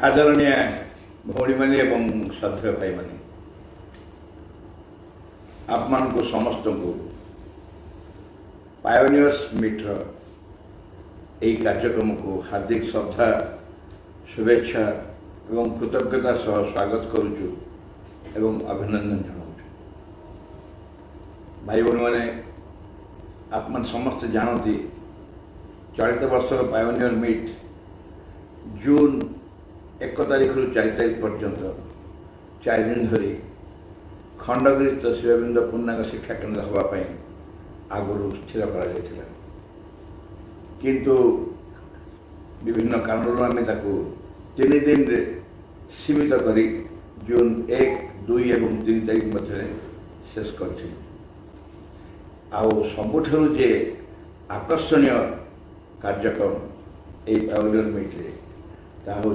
आदरणीय भौणी मैंने श्रद्धेय भाई मैंने आप मान को समस्त को पायोनियर्स मीटर यही कार्यक्रम को हार्दिक श्रद्धा शुभेच्छा एवं कृतज्ञता सह स्वागत करुचु एवं अभिनंदन जनाऊँ। भाई भौणी मैंने आप मन समस्त जानती चलित वर्षर पायोनियर मीट जून 1 तारिख रु 4 तारिख पर्यंत 4 दिन धरी खंडगिरी शिवबिंद पूर्णांग शिक्षा केन्द्र होगापाई आगुरी स्थिर कर किंतु विभिन्न कारण आम 3 दिन रे सीमित करी जून 1, 2 और 3 तारिख मध्य शेष कर सबुठू जे आकर्षणीय कार्यक्रम यही पायोनियर मीट्रे ता हूँ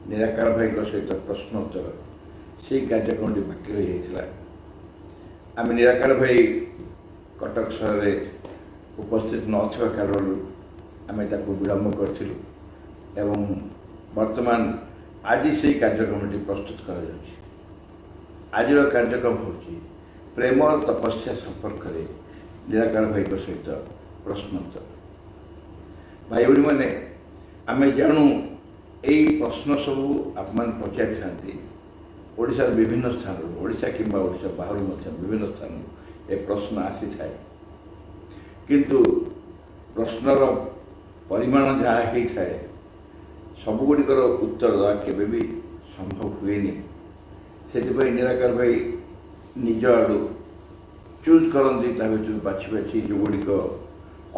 निराकार भाई सहित प्रश्नोत्तर से कार्यक्रम बाकी रही है। आम निराकार भाई कटक सहर में उपस्थित नथिबा कारण आम विलम्ब करूँ वर्तमान आज से कार्यक्रम प्रस्तुत कर आज कार्यक्रम हूँ प्रेम और तपस्या संपर्क में निराकार भाई सहित प्रश्नोत्तर। भाई भौणी मैंने आम जानू यही प्रश्न सबू आप पचारि था ओडिशा विभिन्न स्थान ओडिशा किंबा ओडिशा बाहर विभिन्न स्थान ये प्रश्न आसी था किंतु प्रश्नर परिमाण जहाँ होता है सबुगुड़िकर उत्तर देवा केवे भी संभव हुए से निराकार भाई निज आड़ू चूज करती बाछी बाछी जो गुड़िक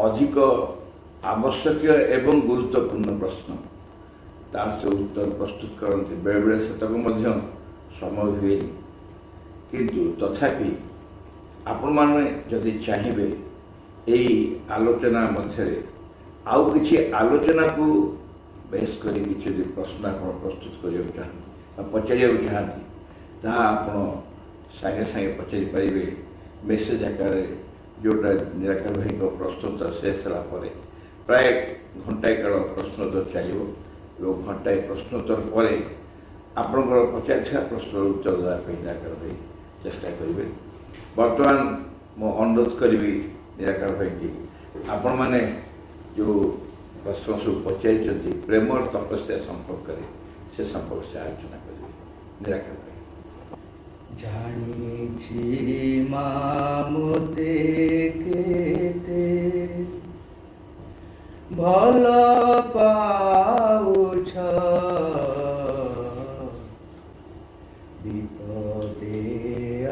अधिक आवश्यक एवं गुरुत्वपूर्ण प्रश्न तार से उत्तर प्रस्तुत करते बेले बेले सेतक समय हुए किंतु तथापि आपण माने जदि चाहिए यही आलोचना मध्य आउ किसी आलोचना को बेस कर प्रश्न आप प्रस्तुत करने चाहती पचार चाहती आप सागे सागे पचारि पारे मेसेज आकार जोटा निराकार भाई प्रस्तुत शेष होगा प्राय घंटाए काल प्रश्नोत्तर चलो घंटाए प्रश्नोत्तर पर आपणकर पचार प्रश्न उत्तर देवाई निराकार भाई चेष्टा करेंगे। बर्तमान मो अनुरोध करी निराकार भाई की आपण मैंने जो प्रश्न सब पचारि प्रेम और तपस्या संपर्क से संपर्क से आलोचना करेंगे। निराकार भाई जानी मामुते केते भल पाउछ विपदे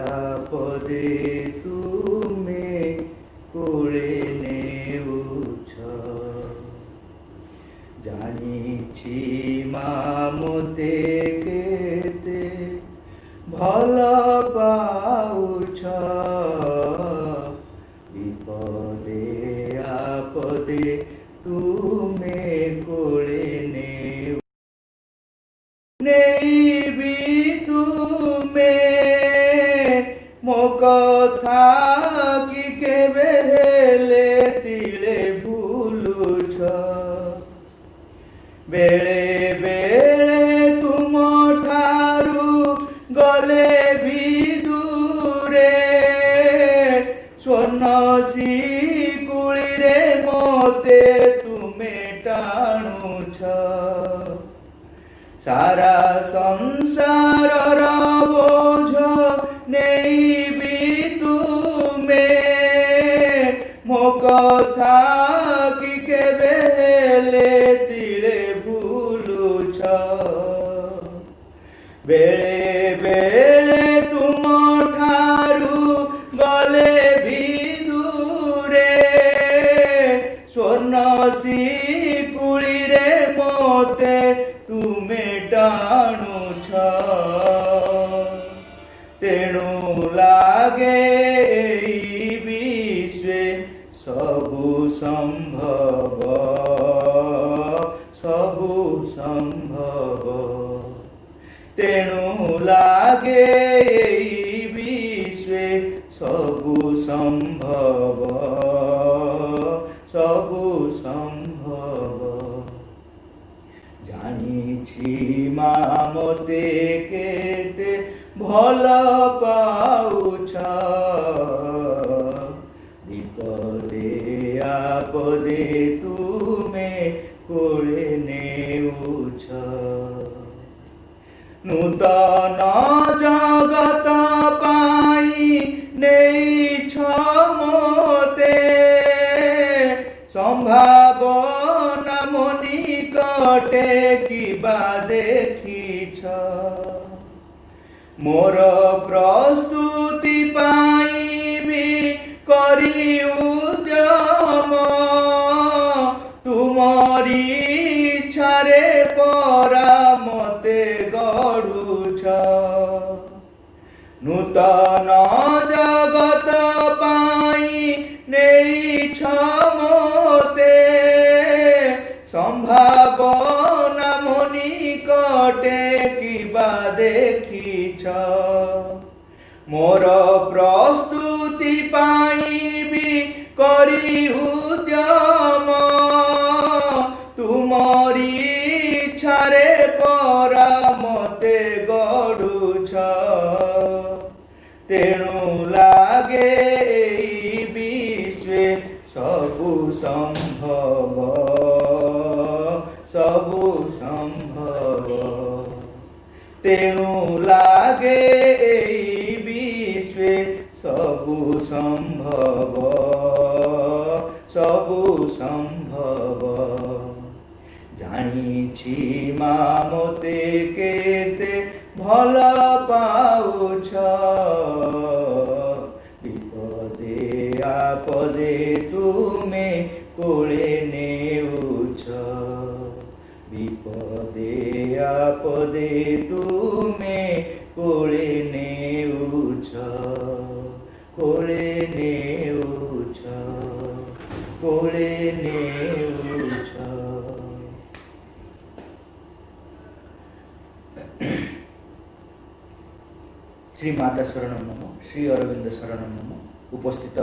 आपदे तुमे कोले नेउछ जानिछि मामुते केते भल पाउछ विपदे आपदे तुमे कोले नेबी तुमे मो कथा कि केबे हेले तिले भूलुछ बेले बेले तुम ठारू गले भी दूरे स्वर्ण शिकुली रे मोते तुमे टाणुछ सारा संसार बोझ नहीं भी तुमे मो कथा कि केबे हेले तिले भूलुछ बेले बेले तुम ठारू गले भी दूरे स्वर्ण शिकुली रे मोते तुमे टाणुछ तेणु लागे एई विश्वे सबु संभव तेणु लागे एई विश्वे सबु संभव सबु संभव जानिछि ମତେ କେତେ ଭଲ ପାଉଛ, ବିପଦେ ଆପଦେ ତୁମେ କୋଳେ ନେଉଛ। ନୂତନ ଜଗତ ପାଇଁ ନେଇଛ ମତେ, ସମ୍ଭାବନା ମୋ ନିକଟେ କିବା ଦେଖିଛ। ମୋର ପ୍ରସ୍ତୁତି ପାଇଁ ବି କରି ଉଦ୍ୟମ, ତୁମରି ଇଚ୍ଛାରେ ପରା ମତେ ଗଢ଼ୁଛ। ନୂତନ ଜଗତ ପାଇଁ ନେଇଛ ମତେ, ସମ୍ଭାବନା ମୋ ନିକଟେ କିବା ଦେଖିଛ। ମୋର ପ୍ରସ୍ତୁତି ପାଇଁ ବି କରି ଉଦ୍ୟମ, ତୁମରି ଇଚ୍ଛାରେ ପରା ମତେ ଗଢ଼ୁଛ। ତେଣୁ ଲାଗେ ଏଇ ବିଶ୍ଵେ ସବୁ ସମ୍ଭବ, ସବୁ ସମ୍ଭବ। ତେଣୁ ଲାଗେ ଏଇ ବିଶ୍ଵେ ସବୁ ସମ୍ଭବ, ସବୁ ସମ୍ଭବ। ଜାଣିଛି ମା ମତେ କେତେ ଭଲ ପାଉଛ, ବିପଦେ ଆପଦେ ତୁମେ କୋଳେ ନେଉଛ। ବିପଦେ ଆପଦେ ତୁମେ କୋଳେ ନେଉଛ, କୋଳେ ନେଉଛ, କୋଳେ ନେଉଛ। श्री माता शरणम नमो, श्री अरविंद शरणम नमो। उपस्थित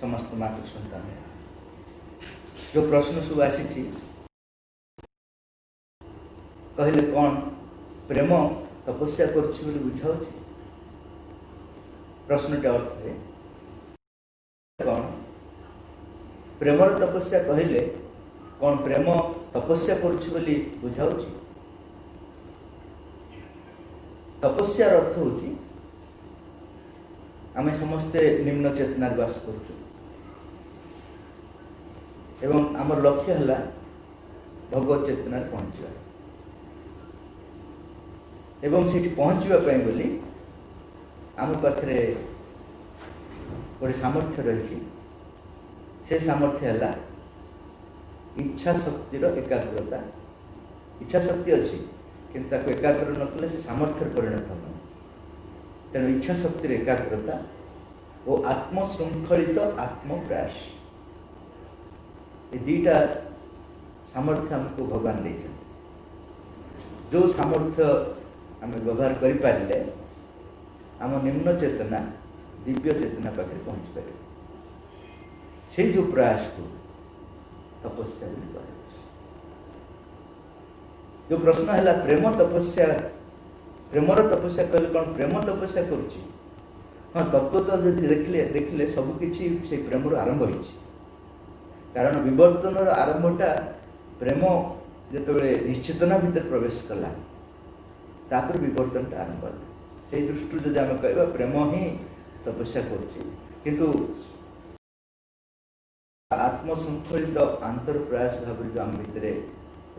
समस्त मातृ सन्तान, जो प्रश्न सब आसी कहले कौन प्रेम तपस्या करुछि बोली बुझाउछि। प्रश्नटे अर्थ है कौन प्रेमर तपस्या कहले कौन प्रेम तपस्या करुछि बोली बुझाउछि। तपस्यार अर्थ होछि आमे समस्ते निम्न चेतनार बास करुछु एवं आमर लक्ष्य हला भगवत चेतनार पहुँचवा एवं सेठी पहुँचवा बोली आम पाखे गोटे सामर्थ्य रही। से सामर्थ्य है इच्छा शक्तिर एकाग्रता। इच्छा शक्ति अच्छी किंतु एकाग्र न कले से सामर्थ्य परिणत हो। तेणु इच्छा शक्तिर एकाग्रता और आत्मशृंखलित आत्मप्रयास, ये दुईटा सामर्थ्य हमको भगवान दे। जो सामर्थ्य आम व्यवहार करें आम निम्न चेतना दिव्य चेतना पाखे पहुँच पार। से जो प्रयास को तपस्या कह। जो प्रश्न है प्रेम तपस्या, प्रेमर तपस्या कहले कौन प्रेम तपस्या करुच्ची। हाँ तत्व तो देखिले देखिले सबकि से प्रेमर आरंभ हो। कारण विवर्तन आरंभटा प्रेम जिते निश्चेतना भितर प्रवेश कला तापर विवर्तनटा आरंभ है। से दृष्टि जब आम कह प्रेम ही तपस्या करुच्ची आत्मशृंखलित आंतर प्रयास भाव जो आम भितर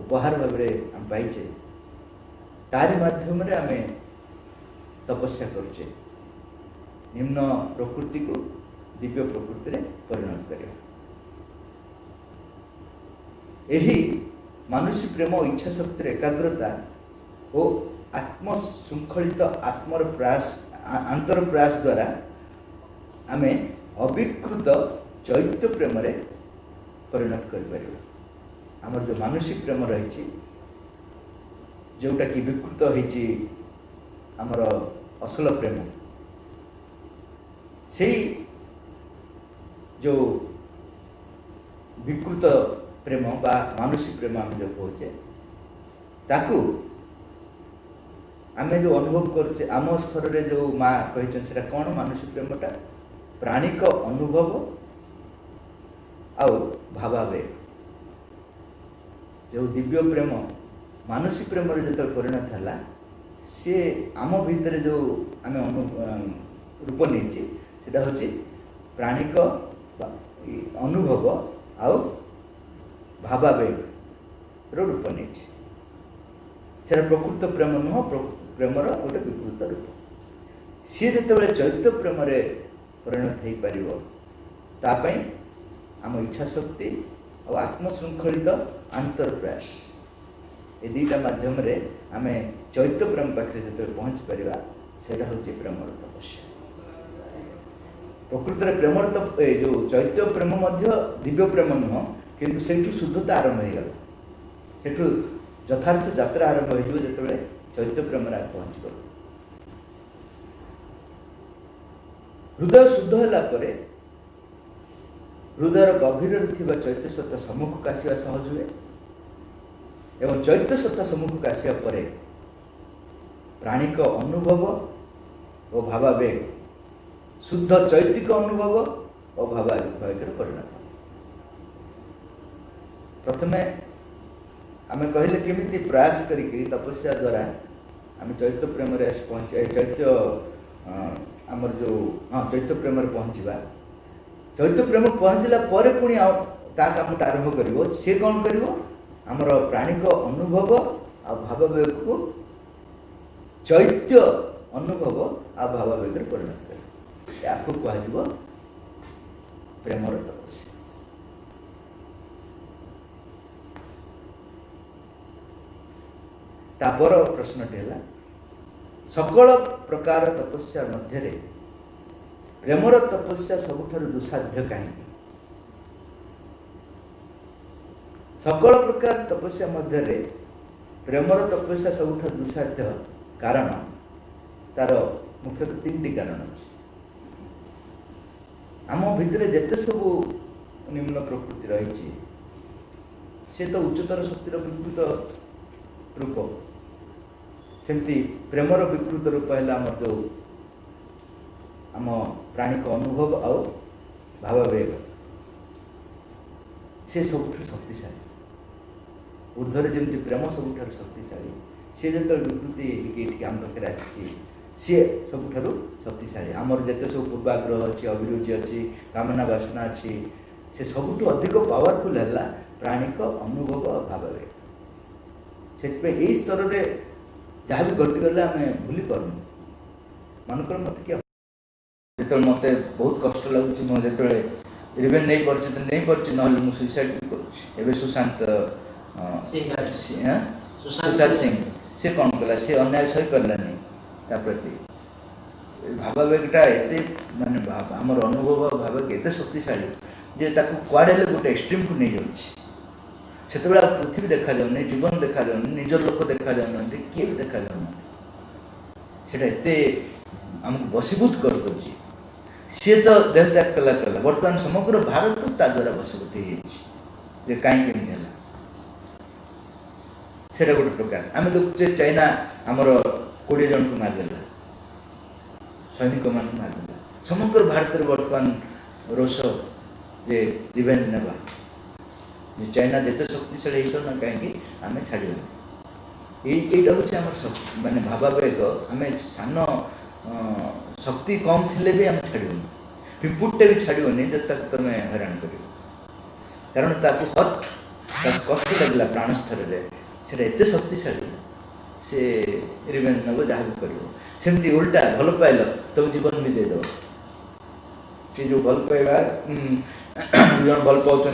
उपहार भाव आम पाइचे तारी माध्यम आम तपस्या करुचे निम्न प्रकृति को दिव्य प्रकृति में परिणत कर। यही मानुषी प्रेम इच्छा शक्ति एकाग्रता और आत्मशृंखलित आत्मर प्रयास आंतर प्रयास द्वारा आम अविकृत चैत्य प्रेम रे परिणत कर। आमर जो मानसिक प्रेम रही जोटा कि विकृत होती आमर असल प्रेम से जो विकृत प्रेम बा मानसिक प्रेम आम जो कहे ताकू आमे जो अनुभव करुचे आम स्तर रे जो माँ कही सेटा कौन मानुषी प्रेमटा प्राणिक अनुभव आउ भावावेग जो दिव्य प्रेम मानुषी प्रेम जो परिणत है सी आम भितर जो आम रूप नहीं सेटा हूँ प्राणिक अनुभव आउ भावावेग रूप नहीं से प्रकृत प्रेम नुह प्रेमर गोटे विकृत रूप सी जो चैत्य प्रेम परिणत हो पार आम इच्छा शक्ति और आत्मशृंखलित आंतर प्रयास ये दुईटा मध्यम आम चैत्य प्रेम पाखे जो पहुँच पार से हूँ प्रेमर तपस्या प्रकृत में प्रेमर जो चैत्य प्रेम दिव्य प्रेम नुह किंतु से शुद्धता आरंभ हो गला से यथार्थ यात्रा आरंभ हो जो चैत्य प्रेम पहुँच गल हृदय शुद्ध है हृदय गभीर चैत्य सत्ता सम्मुख को आसवा सहज हुए एवं चैत्य सत्ता सम्मुख को आसवा पर प्राणिक अनुभव और भावावेग शुद्ध चैतिक अनुभव और भावावेग परिणत प्रथमे आम कहले केमिति प्रयास करी तपस्या द्वारा आम चैत्य प्रेम पहुँचे चैत्य आमर जो हाँ चैत्य प्रेम पहुँचवा चैत्य प्रेम पहुँचला पुणी ता काम आरंभ कर सी कौन कर आमर प्राणिक अनुभव आ भावावेग को चैत्य अनुभव आ भावावेग परिणत कर या कह प्रेमर तपस्या तापर प्रश्नटी है सकल प्रकार तपस्या मध्य प्रेमर तपस्या सबुठारु दुसाध्य कहीं सकल प्रकार तपस्या मध्य प्रेमर तपस्या सबुठारु दुसाध्य कारण तार मुख्यतः 3टी कारण अच्छे आम भितर जिते सब निम्न प्रकृति रही से तो उच्चतर शक्तिर विकृत रूप सेमती प्रेमर विकृत रूप है आम जो आम प्राणिक अनुभव आउ भावावेग से सब शक्तिशाली ऊर्धरे जमी प्रेम सब शक्तिशाली सी जो विकृति आम पाखे आसी सी सब शक्तिशाली आमर जिते सब पूर्वाग्रह अच्छी अभिरुचि अच्छी कामना वासना अच्छी से सबुठ अधिक पावरफुल है प्राणिक अनुभव और भावावेग से स्तर में जहाँ भी घटीगला आम भूली पार्न मनकर मत क्या जो मत बहुत कष्ट लगुच मुझे रिवेंज नहीं पार्टी तो नहीं पार्टी ना मुझे सुइसाइड भी करुँचे सुशांत सुशांत सिंह सी कौन कला सी अन्याय सही पारानी प्रति भावावेगटा एत मानने आमर अनुभव भावावेग एत शक्तिशाली जे कुआड़े गोटे एक्सट्रीम को नहीं जाऊँगी से पृथ्वी देखा जाऊनी जीवन देखा जाऊनी निज लोक देखा जाऊना किए भी देखा जाऊना से आमको बसीभूत कर दूँ सी तो देह त्याग कला बर्तमान समग्र भारत तो ता द्वारा बसीभूत हो कहीं से गोटे प्रकार आम देखुचे चाइना आमर 20 जन को मारदेला सैनिक मान मारदेला समग्र भारत बर्तमान रोष जे रिवेंज नेबा चाइना जिते शक्तिशाली होता ना कहीं आम छाड़ा यहीटा हूँ आम मानने भावावेग आम सान शक्ति कम थी भी आम छाड़ून पिंपुटे भी छाड़ूनी जब तक तुम हैरान कर कारण ताकू हट कष्ट लगला प्राण स्तर से एत शक्तिशाली से रिवेंज नब जहाँ भी करमती उल्टा भल पाइल तब जीवन भी देदेव कि जो भल पाइबा जन भल पाँच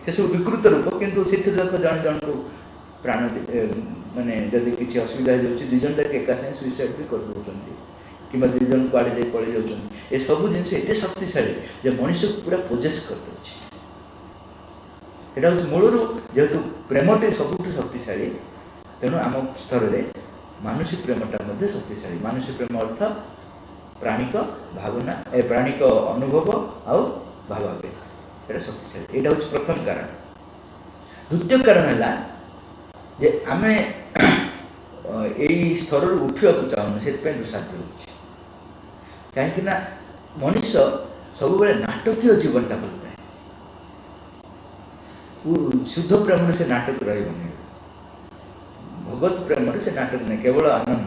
से सब विकृत रूप किंतु से देख जन जन को प्राण माने जदि किसी असुविधा हो दुई जन जाके एका साथ सुइसाइड भी कर दौरान कि दुई जन को आड़े पड़े जाऊँ ये सब जिन एत शक्तिशाली जे मनुष्य को पूरा पोजेस कर दूसरी यहाँ हूँ मूलर जेहेतु प्रेमटे सबुठ शक्तिशाली तेणु आम स्तर में मानुषी प्रेमटा शक्तिशाली मानुषी प्रेम अर्थ प्राणिक भावना प्राणिक अनुभव आउ भावावेग ये शक्तिशाली यहाँ हूँ प्रथम कारण द्वितीय कारण है जे आमे एई स्तर उठा चाहूँ से दुसाध्य होची कहीं मनीष सब बड़े नाटकीय जीवनटा भल पाए शुद्ध प्रेम से नाटक रही भगवत प्रेम से नाटक नहीं केवल आनंद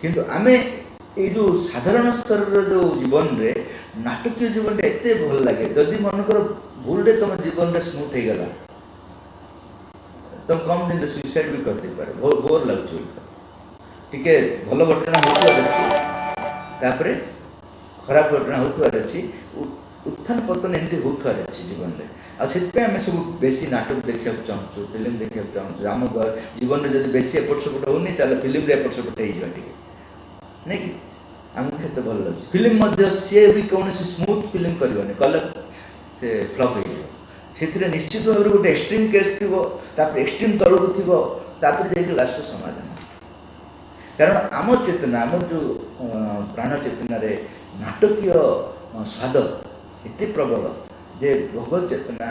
किंतु आमे ये जो साधारण स्तर जो जीवन रे नाटकीय जीवन एत भल लगे जदि मनकर भूल रे तुम जीवन रे स्मूथ हो गला तुम कम दिन सुइसाइड भी कर दे पारे बोर लगुच टिके भल घटना होपर खराब घटना होतार अच्छी उत्थान पतन एमती होतार अच्छी जीवन में आम सब बेसी नाटक देखा चाहूँ फिल्म देखा चाहूँ आम जीवन में जब बेसी एपट सेपट होनी चल फिल्म एपट सेपट हो नहीं कि आमको खेत भल लगे फिल्म सी भी कौन स्मूथ फिल्म करनी कल से फ्लप हो निश्चित भाव गोटे एक्सट्रीम केस थी एक्सट्रीम तलू थी जाके लास्ट समाधान कारण आम चेतना आम जो प्राण चेतना रे नाटकीय स्वाद एत प्रबल जे भगवत चेतना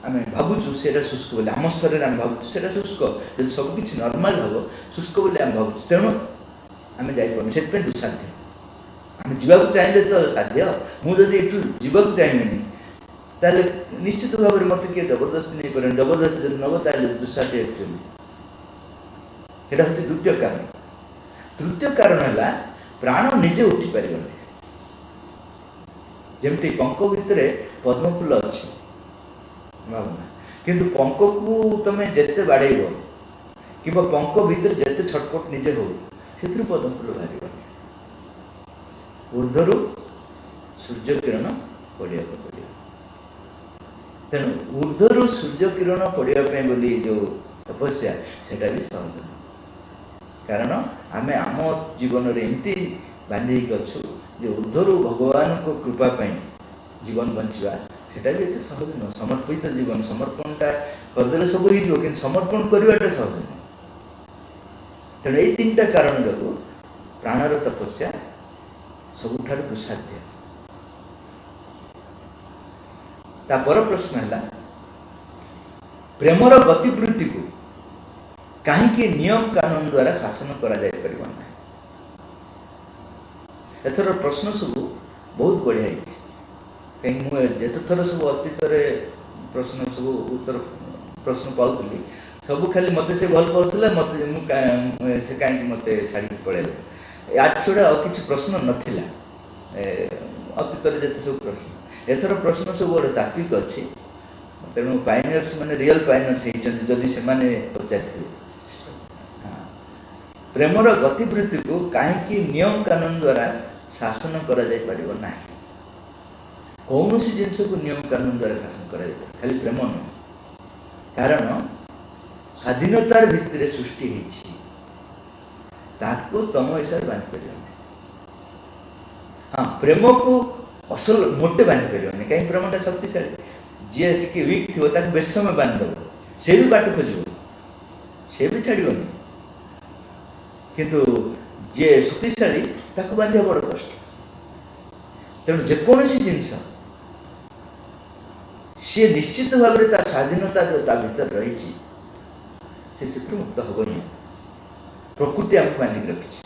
आम भावुँ से शुष्क बोले आम स्तर में भावुँ से शुष्क जब सबकि नर्माल हम शुष्क बोले आम भावुँ तेणु आम जापर से दुसाध्य आम जावाक चाहिए तो साध्य मुझे ये जावाक चाहिए ताले निश्चित भाव में मत किए जबरदस्ती नहीं पारे जबरदस्ती जब नब ताले दुसाध्य एक्चुअली सेटा हूँ द्वितीय कारण तृतीय कारण है प्राण निजे उठी पार जमती पंख भितर पद्मफूल अच्छी भावना किंतु पंख को तुम जिते बाड़ेब कि पंख भितर जिते छटपट निजे हो से पद्मफूल बाहर ऊर्धरू सूर्य किरण पड़ा पड़े तेणु ऊर्धरू सूर्य किरण पड़ापी बोली जो तपस्या सेटा भी सहज कारण आम आम जीवन में एमती बांधी अच्छु जो ऊर्धरू भगवान को कृपा जीवन बंचा सेटा भी एत सहज नुह समर्पित जीवन समर्पणटा करदे सब हो कि समर्पण करवाटा सहज नुह तेणु ये तीन टा कारण जो प्राणर तपस्या सबुठ दुसाध्य तापर प्रश्न है प्रेमर गतिवृत्ति को कहीं नियम कानून द्वारा शासन करा जाय परिबा ना एथर प्रश्न सब बहुत बढ़िया कहीं मुझे जेत थर सब अतीत प्रश्न सब उत्तर प्रश्न पाऊली सब खाली मत से भल पाला मत से कहीं मत छाड़ी पड़े या छड़ा कि प्रश्न नाला अतीत जिते सब प्रश्न एथर प्रश्न सब गोटे तात्विक अच्छी तेणु पाइनियर्स मैंने रियल पाइनियर्स होती जदि से पचारि प्रेमर गतिवृत्ति को कहीं नियम कानून द्वारा शासन करा जाय परिबो ना कौन सी जिनस को नियम कानून द्वारा शासन करा जाय खाली प्रेम नुह कारण स्वाधीनतार भितर सृष्टि ताको तुम हिसाब बांधि पार हाँ प्रेम को असल मोटे बांधि पार कहीं प्रेमटा शक्तिशाली जी टे वीक थी बेस समय बांधिदेव से भी बाट खोज से भी छाड़नी किंतु जे शक्तिशाली ताको बांधा बड़ कष्ट तेणु जेकोसी जिनस सी निश्चित भाव में स्वाधीनता जो ता भीतर रही से मुक्त हम ही प्रकृति आमको बांधिक रखी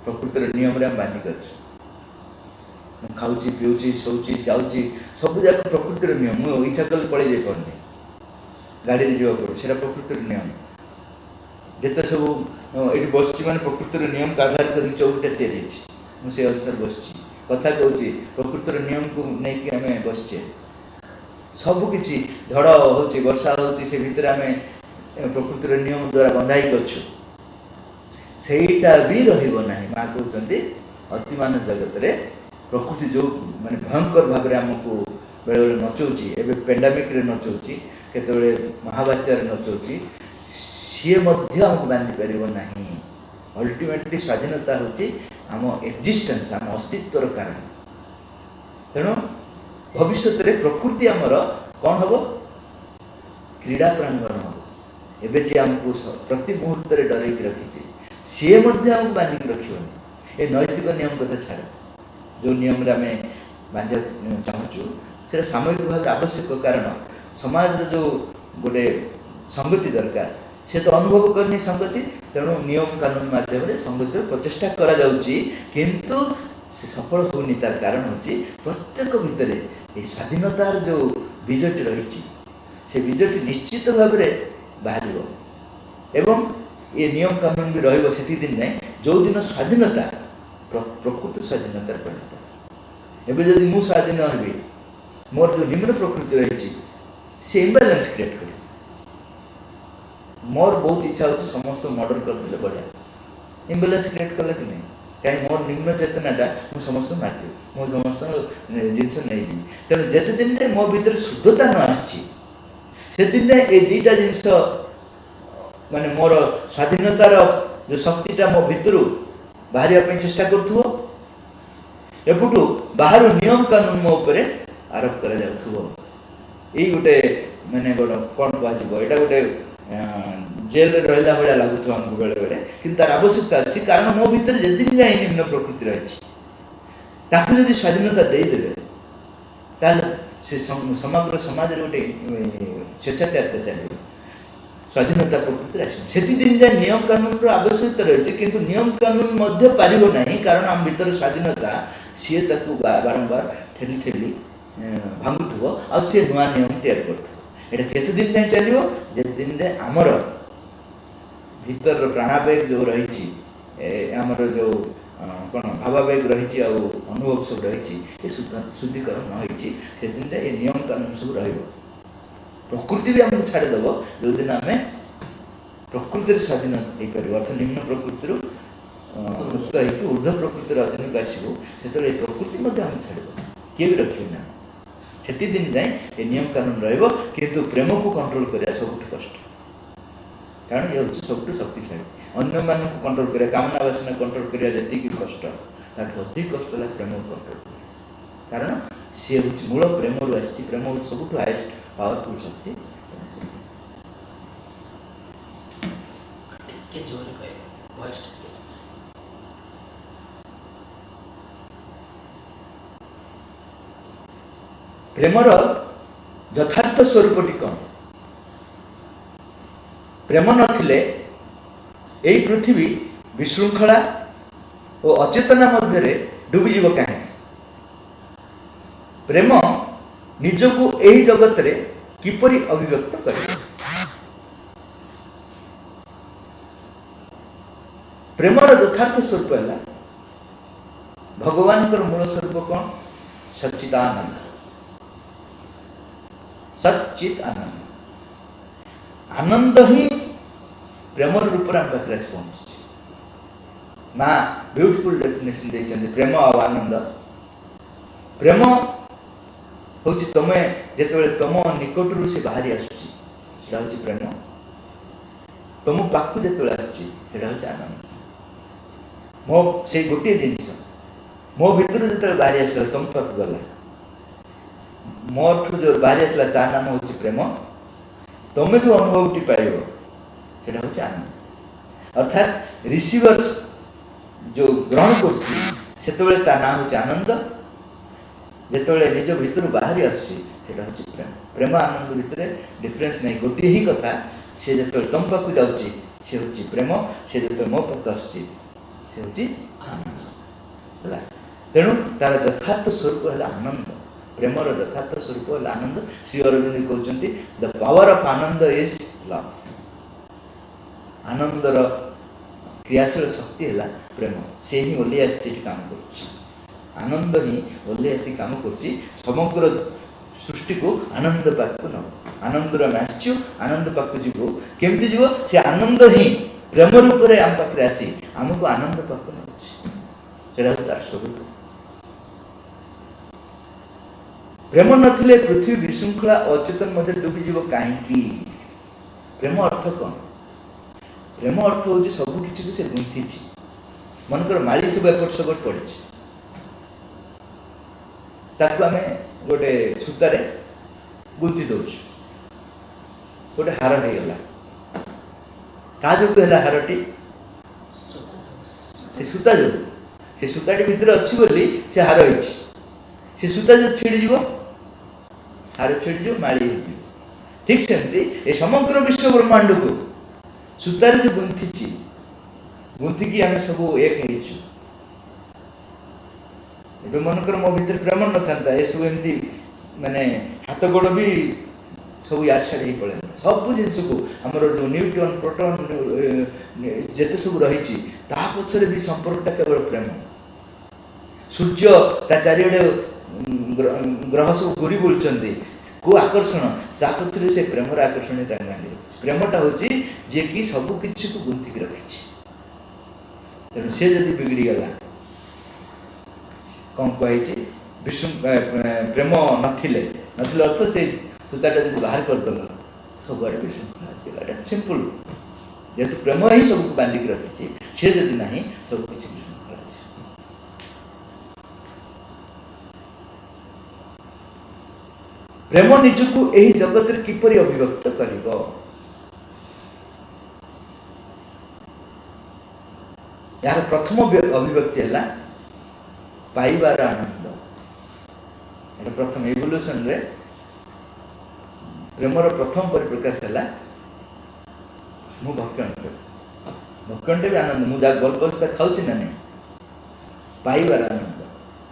प्रकृतिर नियम आम बांधिक अच्छे खाऊँ पीऊँ शोची जाऊँगी सब जाक प्रकृतिर नियम मुझे इच्छा कल पड़े जाई पारनी गाड़ी में जावा पड़े प्रकृतिर नियम जिते सब ये बस मैंने प्रकृतिर नियम का आधार कर चौकटा या अनुसार बस कथा कहूँ प्रकृतिर नियम को लेकिन आम बसचे सबकि झड़ हो वर्षा हो भितर आम प्रकृतिर नियम द्वारा बंधाई अच्छु सेटा भी रहा माँ कहते अतिमान जगत रे प्रकृति जो माने भयंकर भाव में आमको बेले बेले नचौची एवं पेंडामिक रे नचौची केतबेले महाबात्यार नचौची सी आमको बांधि पार ना अल्टीमेटली स्वाधीनता हूँ आम एक्जिस्टेंस आम अस्तित्वर कारण तेणु भविष्य में प्रकृति आमर कौन हम क्रीड़ा प्रांगण हम एवं जी आमको प्रति मुहूर्त डरई रखी सी आमको बांधिक रखनी ये नैतिक नियम कथा छाड़ जो नियम आम बांधा चाहूँ सामयिक भाव आवश्यक कारण समाज जो गोटे संगति दरकार से तो अनुभव करनी संगति, तेणु नियम कानून माध्यम संगति प्रचेषा करा जाउची, किंतु से सफल होनी। तार कारण होची प्रत्येक भितर ये स्वाधीनतार जो बीजटी रही से बीजटी निश्चित भाव में बाहर एवं ये नियम कानून भी रही से दिन जाए जो दिन स्वाधीनता प्रकृत स्वाधीनतार परिणत। एवं जदि मु स्वाधीन हेबी मोर जो निम्न प्रकृति रही से इम्बालांस क्रिएट कर मोर बहुत इच्छा होती समस्त मर्डर करदे बढ़िया इम्बालांस क्रिएट कला कि नहीं कहीं मोर निम्न चेतनाटा मुझे समस्त मारदेवी मो समस्त जिनस नहीं जी। तेणु जिते दिन जाए मो भीतर शुद्धता न आसे दिन जाए ये दुईटा जिनस माने मोर स्वाधीनतार जो शक्तिटा मो भितर बाहर चेष्टा करूँ एपटू बाहर नियम कानून मो उपर आरोप कर गोटे माने कौन कह यहाँ गोटे जेल रहा भाया लगुच आमको बेले बेले कि तार आवश्यकता अच्छी कारण मो भीतर जिन जाए निम्न प्रकृति रही जदि स्वाधीनता देदेवे से समग्र समाज गोटे स्वेच्छाचारिता चलो स्वाधीनता प्रकृति आस दिन जाए नियम कानून आवश्यकता रही है किंतु नियम कानून पारिब नहीं कारण आम भीतर स्वाधीनता सी बारंबार ठेली ठेली भांगुव आ सी नुआ नियम तैयार कर केते दिन जाए चलो जे दिन जाए आमर भीतर प्राणावेग जो रही आमर जो कौन भावावेग रही अनुभव सब रही शुद्धिकरण नई से दिन जाए ये नियम कानून सब रही प्रकृति भी आमको छाड़देव जो दिन आम प्रकृति स्वाधीन हो पार अर्थ निम्न प्रकृति मुक्त हो ऊर्ध्व प्रकृतिर अधीन को आसो से प्रकृति आम छाड़देव किए भी रखे ना से दिन जाए ये नियम कानून रु प्रेम को कंट्रोल करने सब कष्ट कारण ये हूँ सब शक्तिशाली अन्य मान कंट्रोल कर कामना वासना कंट्रोल करने जी कष्ट अधिक कष्ट है प्रेम को कंट्रोल कर कारण सी हूँ मूल प्रेम रू आसी प्रेम हूँ सब हाएस्ट पावरफुल शक्ति प्रेमर यथार्थ स्वरूपटी कौन प्रेम नथिले यही पृथ्वी विशृंखला और अचेतना मध्य डूबीज कहीं प्रेम निजको यही जगत रे किपरि अभिव्यक्त करे प्रेमर यथार्थ स्वरूप है भगवान मूल स्वरूप कौन सच्चिदानंद सच्चित आनंद आनंद ही प्रेम रूप आम पाखे पहुँची माँ ब्यूटीफुल डेफिनेशन देते प्रेम और आनंद प्रेम हूँ तुम जिते तुम निकटू से बाहरी आसूँ प्रेम तुम पाक जो आसूँ आनंद मो से गोटे जिनस मो भीतर जो बाहरी आसला तुम पाक गला मोठू जो बाहरी आसला ता नाम हूँ प्रेम तुम जो अनुभवटी पाइब से हूँ आनंद अर्थात रिसीवर्स जो ग्रहण कर ना हूँ आनंद जिते निज भीतर बाहरी आसूँ प्रेम प्रेम आनंद भितर डिफरेन्स नहीं गोटे ही कथा सी जो तुम पाक जाऊँगी सी हूँ प्रेम सी जो मो पाक आसूँ सी हूँ आनंद है तेणु तार यथार्थ स्वरूप है आनंद प्रेमर यथार्थ स्वरूप है आनंद श्री अरविंद कहते the power of ananda is love आनंदर क्रियाशील शक्ति है प्रेम से ही ओल्ली आसी काम कर आनंद ही ओल्ली आसी काम कर समग्र सृष्टि को आनंद पाक को नब आनंदर आम आसचु आनंद पाक जीव केमती जीव से आनंद ही प्रेम रूप से आम पाखे आसी आमको आनंद पाक नौ तार स्वरूप प्रेम नथिले पृथ्वी विशृंखला अचेतन मध्य डूबीज कहीं प्रेम अर्थ कौन प्रेम अर्थ हूँ सबकि से गुंथी मनकर माली सब एपट सेपट पड़ी आम गोटे सूतार गुंथी दौ गोटे हार हो गला क्या जो है हारटी से सूता जो से सूताटी भितर अच्छी बोली से हार हो सूता जो छिड़ी हार छिड़ी माली ठीक सेमती ए समग्र विश्व ब्रह्मांड को सूतार जो गुंथी गुंथिकी आम सब एक मनकर मो भीतर प्रेम न था ये सब एमती माने हाथ गोड़ भी सब यार छाड़ हो पड़े सब जिनस को आमर जो न्यूट्रन प्रोटॉन जिते सब रही पछरे भी संपर्कटा केवल प्रेम सूर्य ता चारिड़े ग्रह सब घूरी बुलूँ को आकर्षण ता पछरे से प्रेमर आकर्षण प्रेमटा हूँ जी कि सबकि को गुंथिक रखी तेणु सी जदि बिगड़ी गला कौन कही विष्णु प्रेम नथिले अर्थ से सूताटा जब बाहर करदेल सबुआड़े विशृंखला आसगला सिंपल जेहेतु प्रेम ही सबको बांधिक रखी सी जदि ना सबकि विशृंखला आस प्रेम निजक यही जगत किपरि अभिव्यक्त कर यार प्रथम अभिव्यक्ति है पाइबार आनंद प्रथम इवोल्यूशन रे प्रेमर प्रथम परिप्रकाश है मु भक्षण भक्षण भी आनंद मुझे भल पाऊँ खाऊँ ना नहीं पाइबार आनंद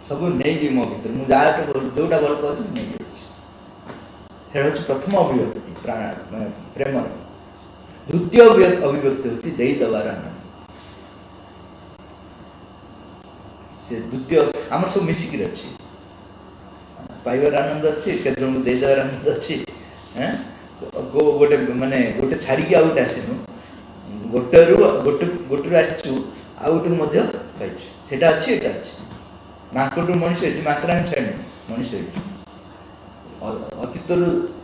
सब नहीं जी मो भर मुझे जोटा भल पाऊँ नहीं जाऊँ हूँ प्रथम अभिव्यक्ति प्रेमर द्वितीय अभिव्यक्ति हूँ देदेवार आनंद से द्वितीय आम सब मिसिक अच्छी पाइबार आनंद अच्छी केत जन को देदेवार आनंद अच्छी गोटे माने गोटे छाड़ी आउ गोटे आसनु गोटे गोटे आसचु आउ गोटे सेटा अच्छी एटा अच्छी माकड़ू मनुष्य होती माकड़ा छाड़ी मनुष्य अतीत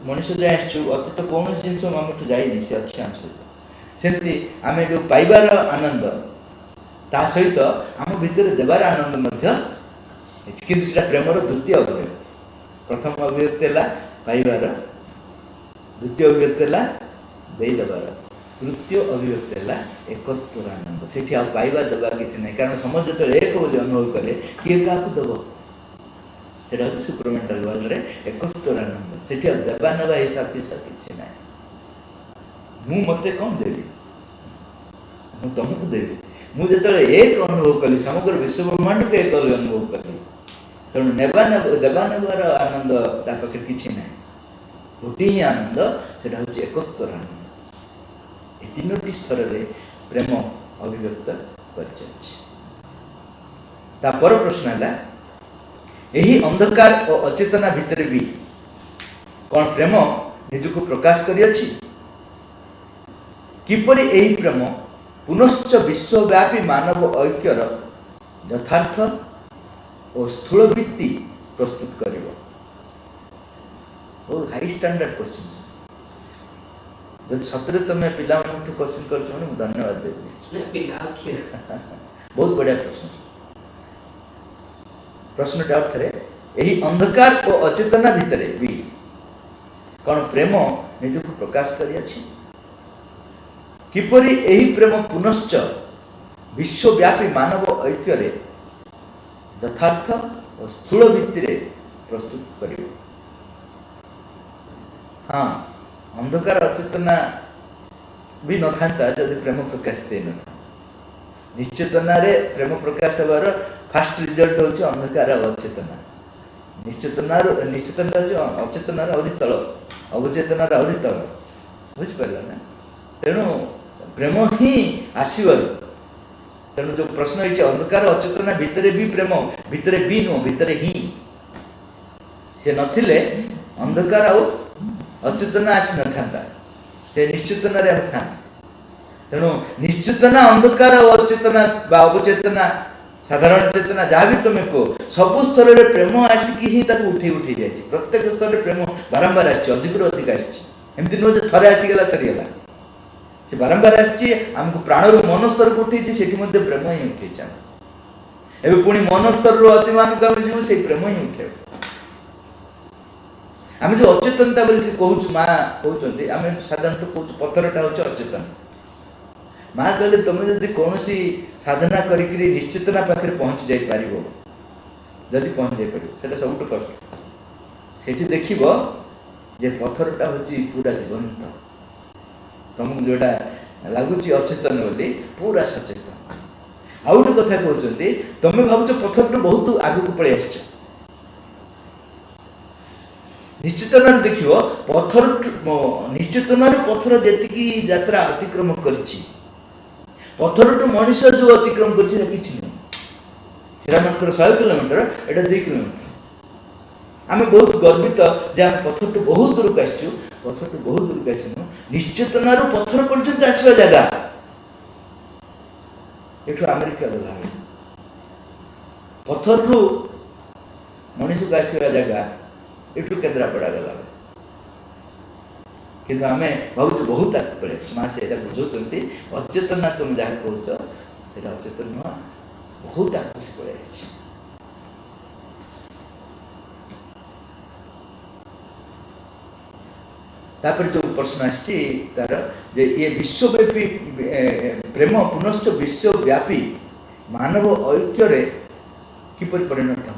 मनुष्य जाए आसचु अतीत कौन जिन आम जाइनी से अच्छी आम सहित सेमती आम जो पाइबार आनंद ता सहित आम भीतर देवार आनंद किंतु सेटा प्रेमर द्वितीय अभिव्यक्ति प्रथम अभिव्यक्ति है पाइबार द्वितीय अभिव्यक्ति है देदेवार तृतीय अभिव्यक्ति है एकत्वर आनंद से पाइबा देवा किसी ना कारण समझ जो एक बोली अनुभव करे किए क्या देव से सुपरमेंटाल वर्ल्ड रे एकत्वर आनंद से देवा नवा हिसाब किसाब किसी ना मते कौन देवी मु तुमको देवी मुझे एक अनुभव कली समग्र विश्व ब्रह्मांड को एक अनुभव कली तेणु देवा नेबार आनंद ता पाखे किसी ना गोटे ही आनंद से एकत्वर आनंद ये तीनोटी स्तर में प्रेम अभिव्यक्त कर प्रश्न है यही अंधकार और अचेतना भितर भी कौन प्रेम निजक प्रकाश करियछि किपरि यही प्रेम पुनश्च विश्वव्यापी मानव ऐक्यर यथार्थ और स्थूल भित्ति प्रस्तुत करिवो बहुत हाई स्टैंडर्ड क्वेश्चन जब सतरे तुम पिला क्वेश्चन कर धन्यवाद देवी बहुत बढ़िया प्रश्न प्रश्नटा अर्थ यही अंधकार और अचेतना भितर भी कौन प्रेम निजक प्रकाश करियछि किपरि यही प्रेम पुनश्च विश्वव्यापी मानव ऐक्य यथार्थ और स्थूल भित्ति प्रस्तुत करिवो हाँ अंधकार अचेतना भी न था जदि प्रेम प्रकाश दे न निश्चेतना रे प्रेम प्रकाश होवार फास्ट रिजल्ट होची अंधकार अचेतना निश्चेतना अचेतना आहरी तल अवचेतना आहरी तल बुझिपार ना तेणु प्रेम ही आसवर तेणु जो प्रश्न है अंधकार अचेतना भितर भी प्रेम भितर भी नुह भितर ही से नथिले अंधकार आउ अचेतना आसी न था निश्चेतना रे था तेणु निश्चेतना अंधकार और अचेतना अवचेतना साधारण चेतना जहाँ भी तुम को सबु स्तर में प्रेम आसिकी ही उठे उठे जाए प्रत्येक स्तर में प्रेम बारंबार अधिक अधिक आमती नुह थे आसीगला सरीगला से बारंबार आमको प्राणर मन स्तर को उठे से प्रेम ही उठे एवं पुणी मन स्तर अतिमान को आम जीव से प्रेम ही उठे आम जो अचेतनता बोल कहूँ माँ कहते आम साधारणतः कहूँ पत्थरटा हूँ अचेतन माँ कहले तुम जदि कौन साधना करी निश्चेतना पाखे पहुँची जापर जदि पहुँच जापर से सब कष्ट से देखो जे पत्थरटा हूँ पूरा जीवंत तुमको जोटा लगुच अचेतन बोली पूरा सचेतन। आउ गोटे कथा कहते तुम भावुच पथर टू बहुत आग को पलि आस निश्चितन देख पथर निश्चितन पथर जी यात्रा अतिक्रम कर पथर टू मनीष जो अतिक्रम कर किसी नुह 100 किलोमीटर एटा 2 किलोमीटर। आम बहुत गर्वित जे आम पथर टू बहुत दूर को आसचु पथर टू बहुत दूर को आसनु निश्चितन पथर पर्यंत आसवा जगह एठू अमेरिका गला पथर रु मनीष को आसवा जगह एठू केन्द्रापड़ा गला कि आम भावुँ बहुत आगे पड़े माँ से बुझाते अचेतना तुम जहाँ कह से अचेतन नुह बहुत आगे से पड़े तापर जो प्रश्न आर जे ये विश्वव्यापी प्रेम पुनश्च विश्वव्यापी मानव ऐक्य किपर परिणत हो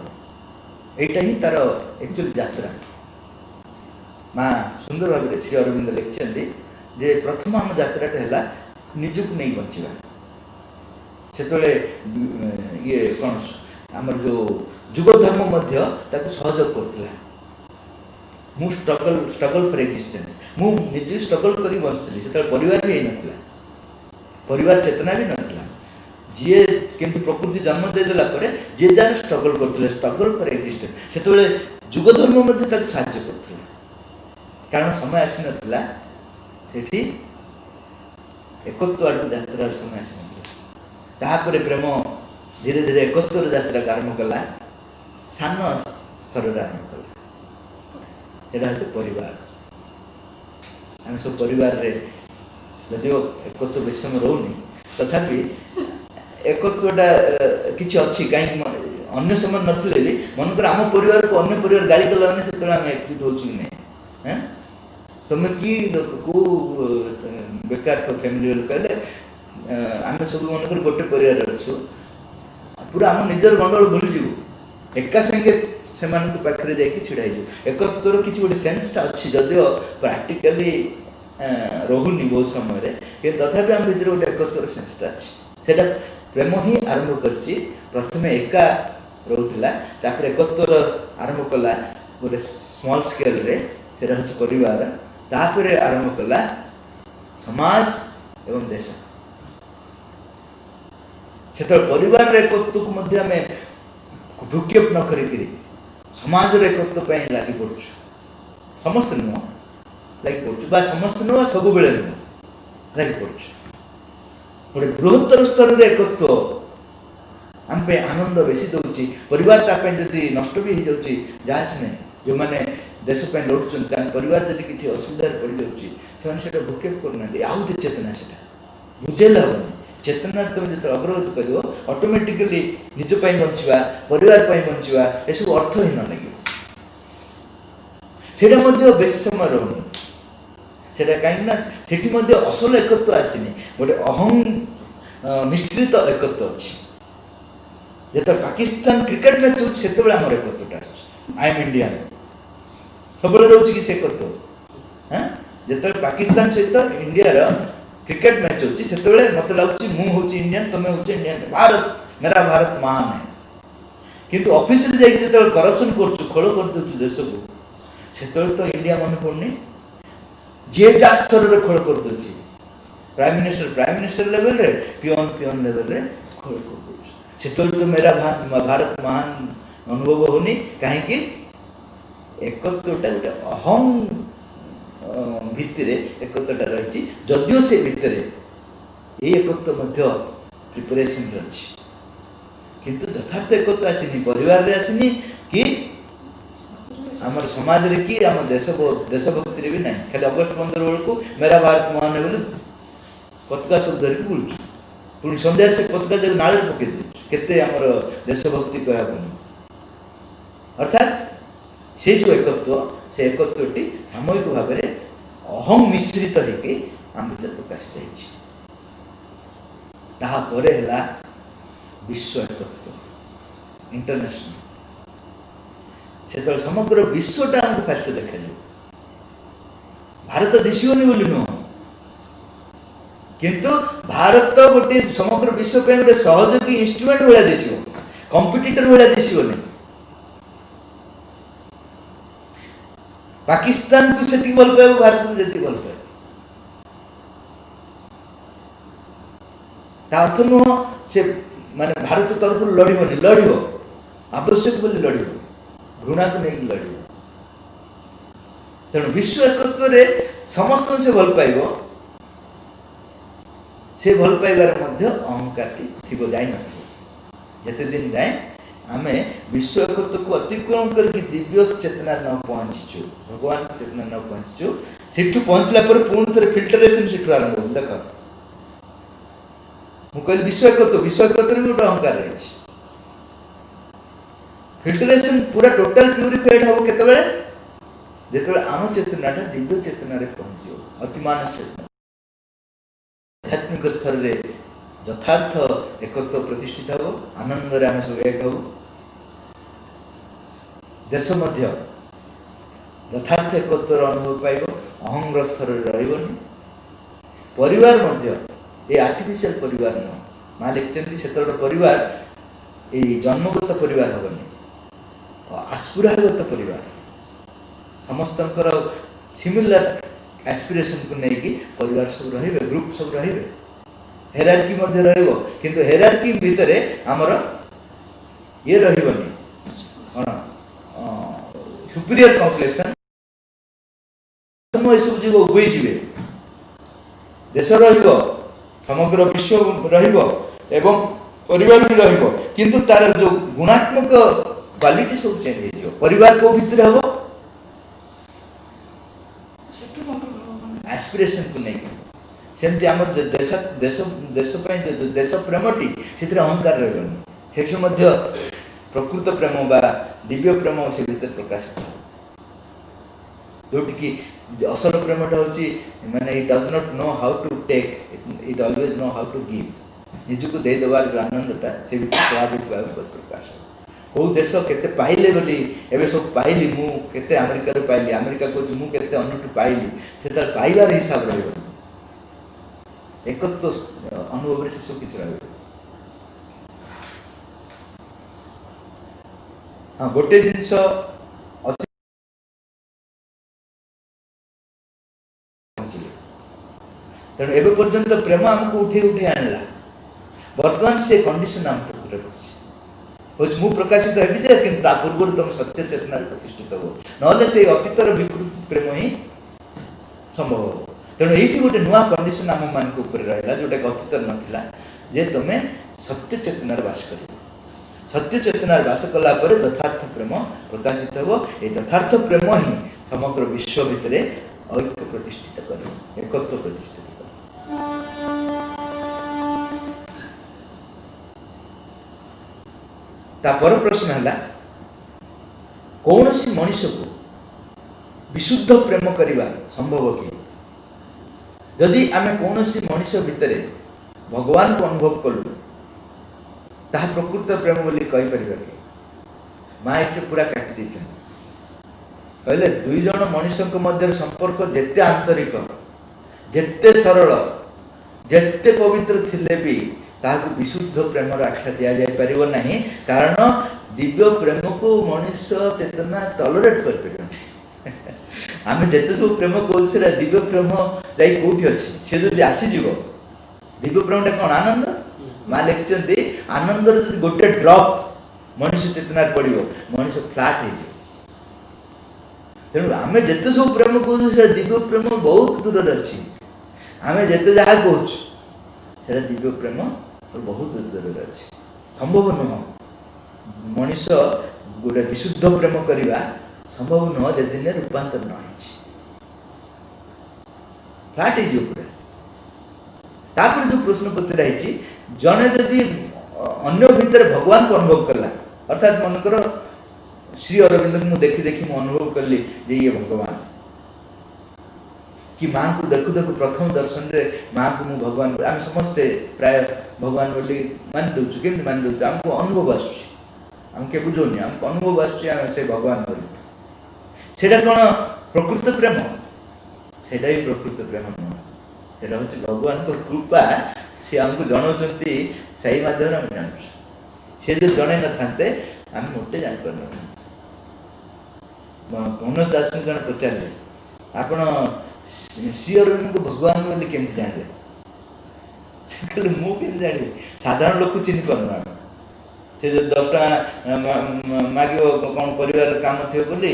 यहीटा ही तार एक्चुअली यात्रा। माँ सुंदर भाव श्री अरविंद लिखिं जे प्रथम आम यात्राटा है निजुक नहीं बचा से ये कौन आमर जो जुग धर्म सहयोग करता मु स्ट्रगल फॉर एक्जिस्टेंस मु निजे स्ट्रगल कर बचुली से परिवार भी होता परिवार चेतना भी नाला जी केमती प्रकृति जन्म देदेला जी जार स्ट्रगल करते स्ट्रगल फॉर एक्जिस्टेंस से जुग धर्म साहाय्य कर कारण समय आसी नाला से एकत्व आड़ यात्रा समय आसी नापर प्रेम धीरे धीरे एकत्वर यात्रा आरंभ कला सान स्तर आरंभ कला यहाँ हूँ परिवार आम सब परिवार रे जदिव एकत्व बेस समय रोनी तथापि एकत्वटा किसी अच्छी कहीं अन्य समय नथिले भी मनकर आम परिवार को अन्य परिवार गाली कला मैंने से आम एकजुट हो कि नहीं तुम कि कौ बेकार फैमिली कहले आम सब मनकर गोटे परिवार अच्छु पूरा आम निजर गंडल भूलीजु एका संगे से पाखे जाकि छिड़ा एकत्वर किसी गोटे सेन्सटा अच्छी जदिव प्राक्टिकली रोनी बहुत समय तथापि आम भर गोटे एकत्वर सेन्सटा अच्छी से प्रेम ही आरंभ कर प्रथम एका रोला एकत्वर आरंभ कला गोटे स्मॉल स्केल रे से हूँ परिवार तापर आरंभ कला समाज एवं देश से परिवार एकत्व को आम भ्रूक्षेप न करी समाज एकत्व लगी पड़ू समस्त नुह लगी पड़ू समस्त नुह सब बेले नुह लगी पड़ू गोटे बृहत्तर स्तर में एकत्व आम आनंद बेसी दूसरी परिवार जदि नष्ट भी हो जाऊँगी जहाँ से जो मैंने देशपाई लड़ुं परिवार जब किसी असुविधा पड़ जाए भ्रूक्षेप करना आउे चेतना से बुझेले हेनी चेतना तुम जो अग्रगति कर ऑटोमेटिकली निज बचा परिवार बचा यू अर्थहीन लगे से बेस समय रोनी से कहीं असल एकत्व आसनी गोटे अहं मिश्रित एकत्व अच्छी जो पाकिस्तान क्रिकेट मैच होते आम एकत्वटा आई एम इंडियन सब रोचे कि से एकत्व हाँ जो पाकिस्तान सहित इंडिया क्रिकेट मैच होती से मत लगुच मुझे इंडियन तुम हूँ इंडियन भारत मेरा भारत महान है किंतु ऑफिस रे जाइए जो करप्शन खोल कर दे देश को से तो इंडिया मन पड़नी जे जा स्तर में खोल कर दे प्राइम मिनिस्टर लेवल रे पियन लेवल रे खोल कर दे से तो मेरा भारत महान अनुभव होनी कहीं एकत्वटा गोटे अहम भित्तिर एकत्वटा रही जदियो से भितर ये एकत्व प्रिपरेशन अच्छी किंतु यथार्थ एकत्व आसनी परिवार रे आसनी कि आम समाज रे कि आम देशभक्ति भी ना खाली अगस्ट 15 बेल को मेरा भारत महान है बोली पताका सब धरिक बुलूँ पुणी सन्ध्या से पताका जब नाले पकई देते आमर देशभक्ति कहना अर्थात से जो एकत्व से एकत्वटी सामूहिक भाव में अहम मिश्रित होकर आम भर प्रकाशित है विश्व एकत्व इंटरनेशनल से समग्र विश्वटा आमको फास्ट देखा भारत दिशोनी बोली नुह किंतु भारत गोटे समग्र विश्व पे गोटे सहयोगी इंस्ट्रूमेंट भाया दिशो, कंपिटिटर भाया दिशोनी। पाकिस्तान को सेति भल पाइबो, भारत को जेति भल पाइबो। ता अर्थ नुह से माने भारत तरफ लड़िबनी, लड़िबो आवश्यक बोली लड़िबो, घृणा को नहीं लड़िबो। तेणु विश्व एकत्व रे समस्त से भल पाइबो, से भल पाइबार मध्य अहंकारटी थिबो जाई नथिबो। जते दिन जाए आमे विश्व एकत्व को अतिक्रमण करके दिव्य चेतना न पहुंचीचु, भगवान चेतना न पहुंचीचु, सेठु पहुंचला पर पूर्ण तरह फिल्टरेशन सेठु आरंभ हो। देख मु कहली विश्व एकत्व रे गोटे अहंकार रही। फिल्टरेशन पूरा टोटल प्यूरिफाइड हो केतबेले जेतबेले आम चेतनाटा दिव्य चेतना रे पहुंचियो, अतिमानस चेतना आध्यात्मिक स्तर रे यथार्थ एकत्व प्रतिष्ठित हो। आनंद रे आम सब एक हो। देश मध्य यथार्थ एकत्व अनुभव पाइब, अहंग्र स्तर रे रहिबनी। परिवार मध्य ये आर्टिफिशियल परिवार न, माँ लिखिं से परिवार ये जन्मगत परिवार हेनी, आस्पिरागत परिवार समस्तंकर सिमिलर एस्पिरेशन को लेकिन परिवार सब रहिबे, ग्रुप सब रहिबे, हेरार्की मध्य रहिबो। किंतु हेरार्की भितरे हमर ये रहिबनी कोन सुपीरियर कॉम्प्लेक्शन सब जीव उभय जीवे। देश रहिबो, समग्र विश्व रहिबो एवं परिवार भी रहिबो, किंतु तार जो गुणात्मक क्वालिटी सब चेंज हो। परिवार को भितर हबो एस्पिरेशन को नहीं, सेमती आम देश देश देश देश प्रेमटी से अहंकार रही, से प्रकृत प्रेम बा दिव्य प्रेम से भीतर प्रकाशित हो, जोटि असल प्रेमटा हूँ माने it does not know how to take, it always know how to give. निजको दे देवार जो आनंदटा से भीतर स्वाभाविक भाव प्रकाश हो। कौ देश केते पाइले बोली एबे सब पाइली, मु केते अमेरिका रे पाइली, अमेरिका कहूँ मु केते अन्यटू पाइली, से पाइबार हिसाब रहिबो, एकत्व अनुभव रे से सब किछ रहिबो। हाँ गोटे जिनस तेणु एबे पर्यंत प्रेम आमको उठे उठे आणला, वर्तमान से कंडीशन आमको रखुछि होच मु प्रकाशित हेबि जे, किंतु ता पूर्व तुम सत्य चेतना प्रतिष्ठित हो, नले से अतीतर विकृत प्रेम ही संभव हो। तेणु ये गोटे नुआ कंडीशन आम मान ऊपर रहा, जोटा अतीतर नथिला, जे तुम सत्य चेतना बास कर, सत्य चेतना बास कला पर यथार्थ प्रेम प्रकाशित हो। ये यथार्थ प्रेम ही समग्र विश्व भितर ऐक्य प्रतिष्ठित कर, एकत्व प्रतिष्ठित कर। तापर प्रश्न है कौन सी मनुष्य को विशुद्ध प्रेम करवा संभव कि? यदि आमे कौन सी मनुष्य भितर भगवान को अनुभव कलु, ताहा प्रकृत प्रेम बोली कहि परिबा कि? माँ ये पूरा काटी दी कहले दुई जन मनुष्य मध्य संपर्क जेते आंतरिक, जेते सरल, जेते पवित्र थिले भी ताकू विशुद्ध प्रेम आख्या दि जाई परिबो नहीं, कारण दिव्य प्रेम को मनुष्य चेतना टॉलरेट कर परिबो। आमे जेते सब प्रेम कोलसे दिव्य प्रेम जाई कोठी अछि, से जदि आसी जीवो दिव्य प्रेमटा कोन आनंद। माँ लिखिं आनंद जदि गोटे ड्रप मनुष्य चेतना पड़ो, मनुष्य फ्लाट हो। तेणु आमे जेते सब प्रेम कहूँ से दिव्य प्रेम बहुत दूर अच्छी, आमे जेते जहाँ कहूँ से दिव्य प्रेम बहुत दूर अच्छी, संभव नुह। मनुष्य गोटे विशुद्ध प्रेम करवा संभव नुह जे दिन रूपांतर न फ्लाट हो पूरा। तापर जो प्रश्न पचराई जड़े जदि अन्य भितर भगवान को अनुभव कला, अर्थात मनकर श्री अरविंद को देखी देखी मुझे अनुभव कली जे ये भगवान, कि माँ को देखु देखु प्रथम दर्शन रे माँ को मु भगवान, आम समस्ते प्राय भगवान बोली मान दौचु, केमती मान दौचु, आमको अनुभव आसुची, आम के बुझौनी, आमको अनुभव आसुची से भगवान बोली। सेटा कौन प्रकृत प्रेम? सेटा ही प्रकृत प्रेम नुह, ସେଇଟା ହେଉଛି ଭଗବାନଙ୍କ କୃପା। ସେ ଆମକୁ ଜଣାଉଛନ୍ତି, ସେଇ ମାଧ୍ୟମରେ ଆମେ ଜାଣୁଛୁ। ସେ ଯଦି ଜଣେଇ ନଥାନ୍ତେ ଆମେ ମୋଟେ ଜାଣିପାରିନଥାନ୍ତେ। ମନୋଜ ଦାସଙ୍କୁ ଜଣେ ପଚାରିଲେ, ଆପଣ ଶ୍ରୀ ଅରବିନ୍ଦଙ୍କୁ ଭଗବାନ ବୋଲି କେମିତି ଜାଣିଲେ? ସେ କହିଲେ, ମୁଁ କେମିତି ଜାଣିବି, ସାଧାରଣ ଲୋକ ଚିହ୍ନି ପାରୁନୁ ଆମେ। ସେ ଯଦି 10 ଟଙ୍କା ମାଗିବ କ'ଣ ପରିବାର କାମ ଥିବ ବୋଲି,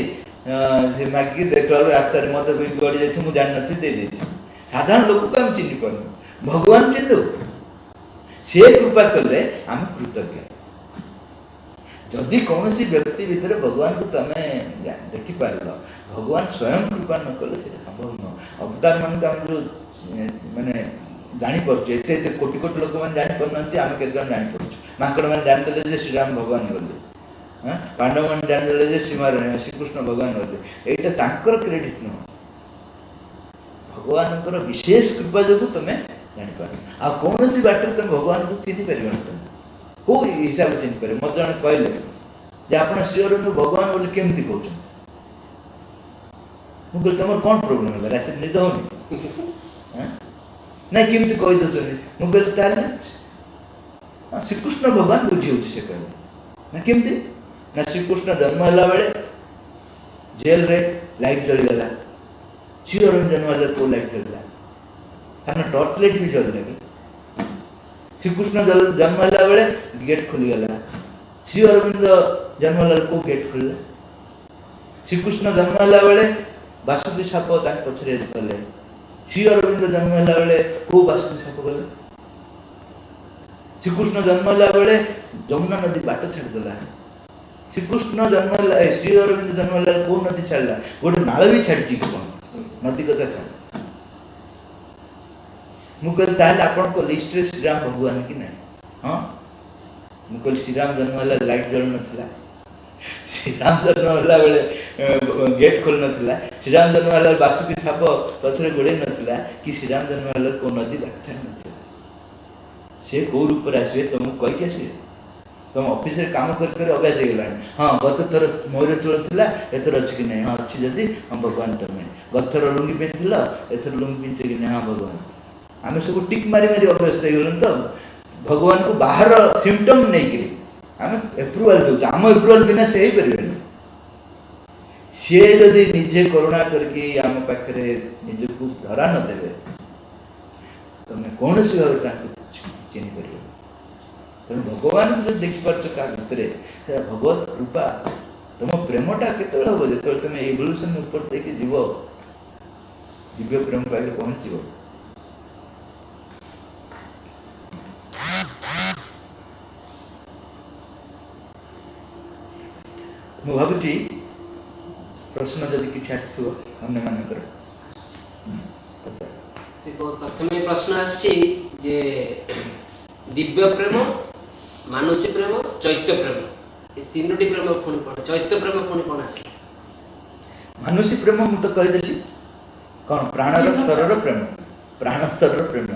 ସେ ମାଗିକି ଦେଖିଲା ବେଳକୁ ରାସ୍ତାରେ ମଦ ପିଇକି ଗଡ଼ି ଯାଇଥିବ, ମୁଁ ଜାଣିନଥିବି, ଦେଇଦେଇଥିବି। ସାଧାରଣ ଲୋକକୁ ଆମେ ଚିହ୍ନି ପାରୁନୁ, ଭଗବାନ ଚିହ୍ନିଲୁ। ସେ କୃପା କଲେ ଆମେ କୃତଜ୍ଞ। ଯଦି କୌଣସି ବ୍ୟକ୍ତି ଭିତରେ ଭଗବାନଙ୍କୁ ତମେ ଦେଖିପାରିଲ, ଭଗବାନ ସ୍ୱୟଂ କୃପା ନ କଲେ ସେଇଟା ସମ୍ଭବ ନୁହଁ। ଅବତାର ମାନଙ୍କୁ ଆମେ ଯେଉଁ ମାନେ ଜାଣିପାରୁଛୁ, ଏତେ ଏତେ କୋଟି କୋଟି ଲୋକମାନେ ଜାଣିପାରୁନାହାନ୍ତି, ଆମେ କେତେ ଜଣ ଜାଣିପାରୁଛୁ। ମାଙ୍କଡ଼ମାନେ ଜାଣିଦେଲେ ଯେ ଶ୍ରୀରାମ ଭଗବାନ ଗଲେ, ପାଣ୍ଡବମାନେ ଜାଣିଦେଲେ ଯେ ଶ୍ରୀକୃଷ୍ଣ ଭଗବାନ ଗଲେ। ଏଇଟା ତାଙ୍କର କ୍ରେଡିଟ୍ ନୁହଁ, ଭଗବାନଙ୍କର ବିଶେଷ କୃପା ଯୋଗୁଁ ତମେ ଜାଣିପାର। ଆଉ କୌଣସି ବାଟରେ ତମେ ଭଗବାନଙ୍କୁ ଚିହ୍ନି ପାରିବନି। ତମେ କେଉଁ ହିସାବରେ ଚିହ୍ନି ପାରିବ? ମୋତେ ଜଣେ କହିଲେ ଯେ ଆପଣ ଶ୍ରୀ ଅରବିନ୍ଦ ଭଗବାନ ବୋଲି କେମିତି କହୁଛନ୍ତି? ମୁଁ କହିଲି, ତମର କ'ଣ ପ୍ରୋବ୍ଲେମ୍ ହେଲା, ରାତିରେ ନିଦ ହଉନି? ନାଇଁ କେମିତି କହିଦେଉଛନ୍ତି? ମୁଁ କହିଲି, ତାହେଲେ ଶ୍ରୀକୃଷ୍ଣ ଭଗବାନ ବୁଝି ହେଉଛି। ସେ କହିଲେ, ନା କେମିତି? ନା ଶ୍ରୀକୃଷ୍ଣ ଜନ୍ମ ହେଲା ବେଳେ ଜେଲରେ ଲାଇଟ୍ ଜଳିଗଲା। ଶ୍ରୀ ଅରବିନ୍ଦ ଜନ୍ମ ହେଲା କେଉଁ ଲାଇଟ୍ ଜଳିଲା? କାରଣ ଟର୍ଚ୍ଚ ଲାଇଟ୍ ବି ଜଳିଲା କି? ଶ୍ରୀକୃଷ୍ଣ ଜନ୍ମ ହେଲା ବେଳେ ଗେଟ୍ ଖୋଲିଗଲା। ଶ୍ରୀ ଅରବିନ୍ଦ ଜନ୍ମ ହେଲା ବେଳେ କେଉଁ ଗେଟ୍ ଖୋଲିଲା? ଶ୍ରୀକୃଷ୍ଣ ଜନ୍ମ ହେଲା ବେଳେ ବାସୁକି ସାପ ତାଙ୍କ ପଛରେ ଗଲେ। ଶ୍ରୀ ଅରବିନ୍ଦ ଜନ୍ମ ହେଲା ବେଳେ କେଉଁ ବାସୁକି ସାପ ଗଲେ? ଶ୍ରୀକୃଷ୍ଣ ଜନ୍ମ ହେଲା ବେଳେ ଯମୁନା ନଦୀ ବାଟ ଛାଡ଼ିଦେଲା। ଶ୍ରୀକୃଷ୍ଣ ଜନ୍ମ ହେଲା ଶ୍ରୀ ଅରବିନ୍ଦ ଜନ୍ମ ହେଲା ବେଳେ କେଉଁ ନଦୀ ଛାଡ଼ିଲା? ଗୋଟେ ନାଳ ବି ଛାଡ଼ିଛି କି କ'ଣ? ନଦୀ କଥା ଛାଡ଼। ମୁଁ କହିଲି, ତାହେଲେ ଆପଣଙ୍କ ଲିଷ୍ଟରେ ଶ୍ରୀରାମ ଭଗବାନ କି ନାହିଁ? ହଁ। ମୁଁ କହିଲି, ଶ୍ରୀରାମ ଜନ୍ମ ହେଲା ଲାଇଟ୍ ଜଳୁନଥିଲା, ଶ୍ରୀରାମ ଜନ୍ମ ହେଲା ବେଳେ ଗେଟ୍ ଖୋଲି ନଥିଲା, ଶ୍ରୀରାମ ଜନ୍ମ ହେଲା ବେଳେ ବାସୁକି ସାପ ପଛରେ ଗୋଡ଼େଇ ନଥିଲା, କି ଶ୍ରୀରାମ ଜନ୍ମ ହେଲା କେଉଁ ନଦୀ ବାଟ ଛାଡ଼ି ନଥିଲା। ସେ କେଉଁ ରୂପରେ ଆସିବେ ତମକୁ କହିକି ଆସିବେ? ତମ ଅଫିସରେ କାମ କରି କରି ଅଭ୍ୟାସ ହେଇଗଲାଣି। ହଁ, ଗତ ଥର ମୟୂର ଚୋଳ ଥିଲା, ଏଥର ଅଛି କି ନାହିଁ? ହଁ, ଅଛି ଯଦି ହଁ ଭଗବାନ ତମେ। ଗତ ଥର ଲୁଙ୍ଗି ପିନ୍ଧିଥିଲ, ଏଥର ଲୁଙ୍ଗି ପିନ୍ଧିଛ କି ନାହିଁ? ହଁ ଭଗବାନ। ଆମେ ସବୁ ଟିକ୍ ମାରି ମାରି ଅଭ୍ୟସ୍ତ ହେଇଗଲୁଣି। ତ ଭଗବାନଙ୍କୁ ବାହାର ସିମ୍ପଟମ୍ ନେଇକିରି ଆମେ ଏପ୍ରୁଭାଲ୍ ଦେଉଛୁ। ଆମ ଏପ୍ରୁଭାଲ୍ ବିନା ସେ ହେଇପାରିବେନି। ସିଏ ଯଦି ନିଜେ କରୁଣା କରିକି ଆମ ପାଖରେ ନିଜକୁ ଧରା ନ ଦେବେ, ତମେ କୌଣସି ଭାବରେ ତାଙ୍କୁ ଚିହ୍ନି ପାରିବ। ତେଣୁ ଭଗବାନଙ୍କୁ ଯଦି ଦେଖିପାରୁଛ କାହା ଭିତରେ, ସେଟା ଭଗବତ କୃପା। ତମ ପ୍ରେମଟା କେତେବେଳେ ହବ? ଯେତେବେଳେ ତମେ ଇଭଲ୍ୟୁସନ୍ ଉପରେ ଦେଇକି ଯିବ, ଦିବ୍ୟ ପ୍ରେମ ପାଖରେ ପହଞ୍ଚିବ। ମୁଁ ଭାବୁଛି ପ୍ରଶ୍ନ ଯଦି କିଛି ଆସିଥିବ ଅନ୍ୟମାନଙ୍କର। ପ୍ରଥମେ ପ୍ରଶ୍ନ ଆସିଛି ଯେ ଦିବ୍ୟ ପ୍ରେମ, ମାନସୀ ପ୍ରେମ, ଚୈତ୍ୟ ପ୍ରେମ, ଏ ତିନୋଟି ପ୍ରେମ ପୁଣି କ'ଣ? ଚୈତ୍ୟ ପ୍ରେମ ପୁଣି କ'ଣ ଆସିଲା? ମାନସୀ ପ୍ରେମ ମୁଁ ତ କହିଦେଲି କ'ଣ? ପ୍ରାଣର ସ୍ତରର ପ୍ରେମ। ପ୍ରାଣ ସ୍ତରର ପ୍ରେମ।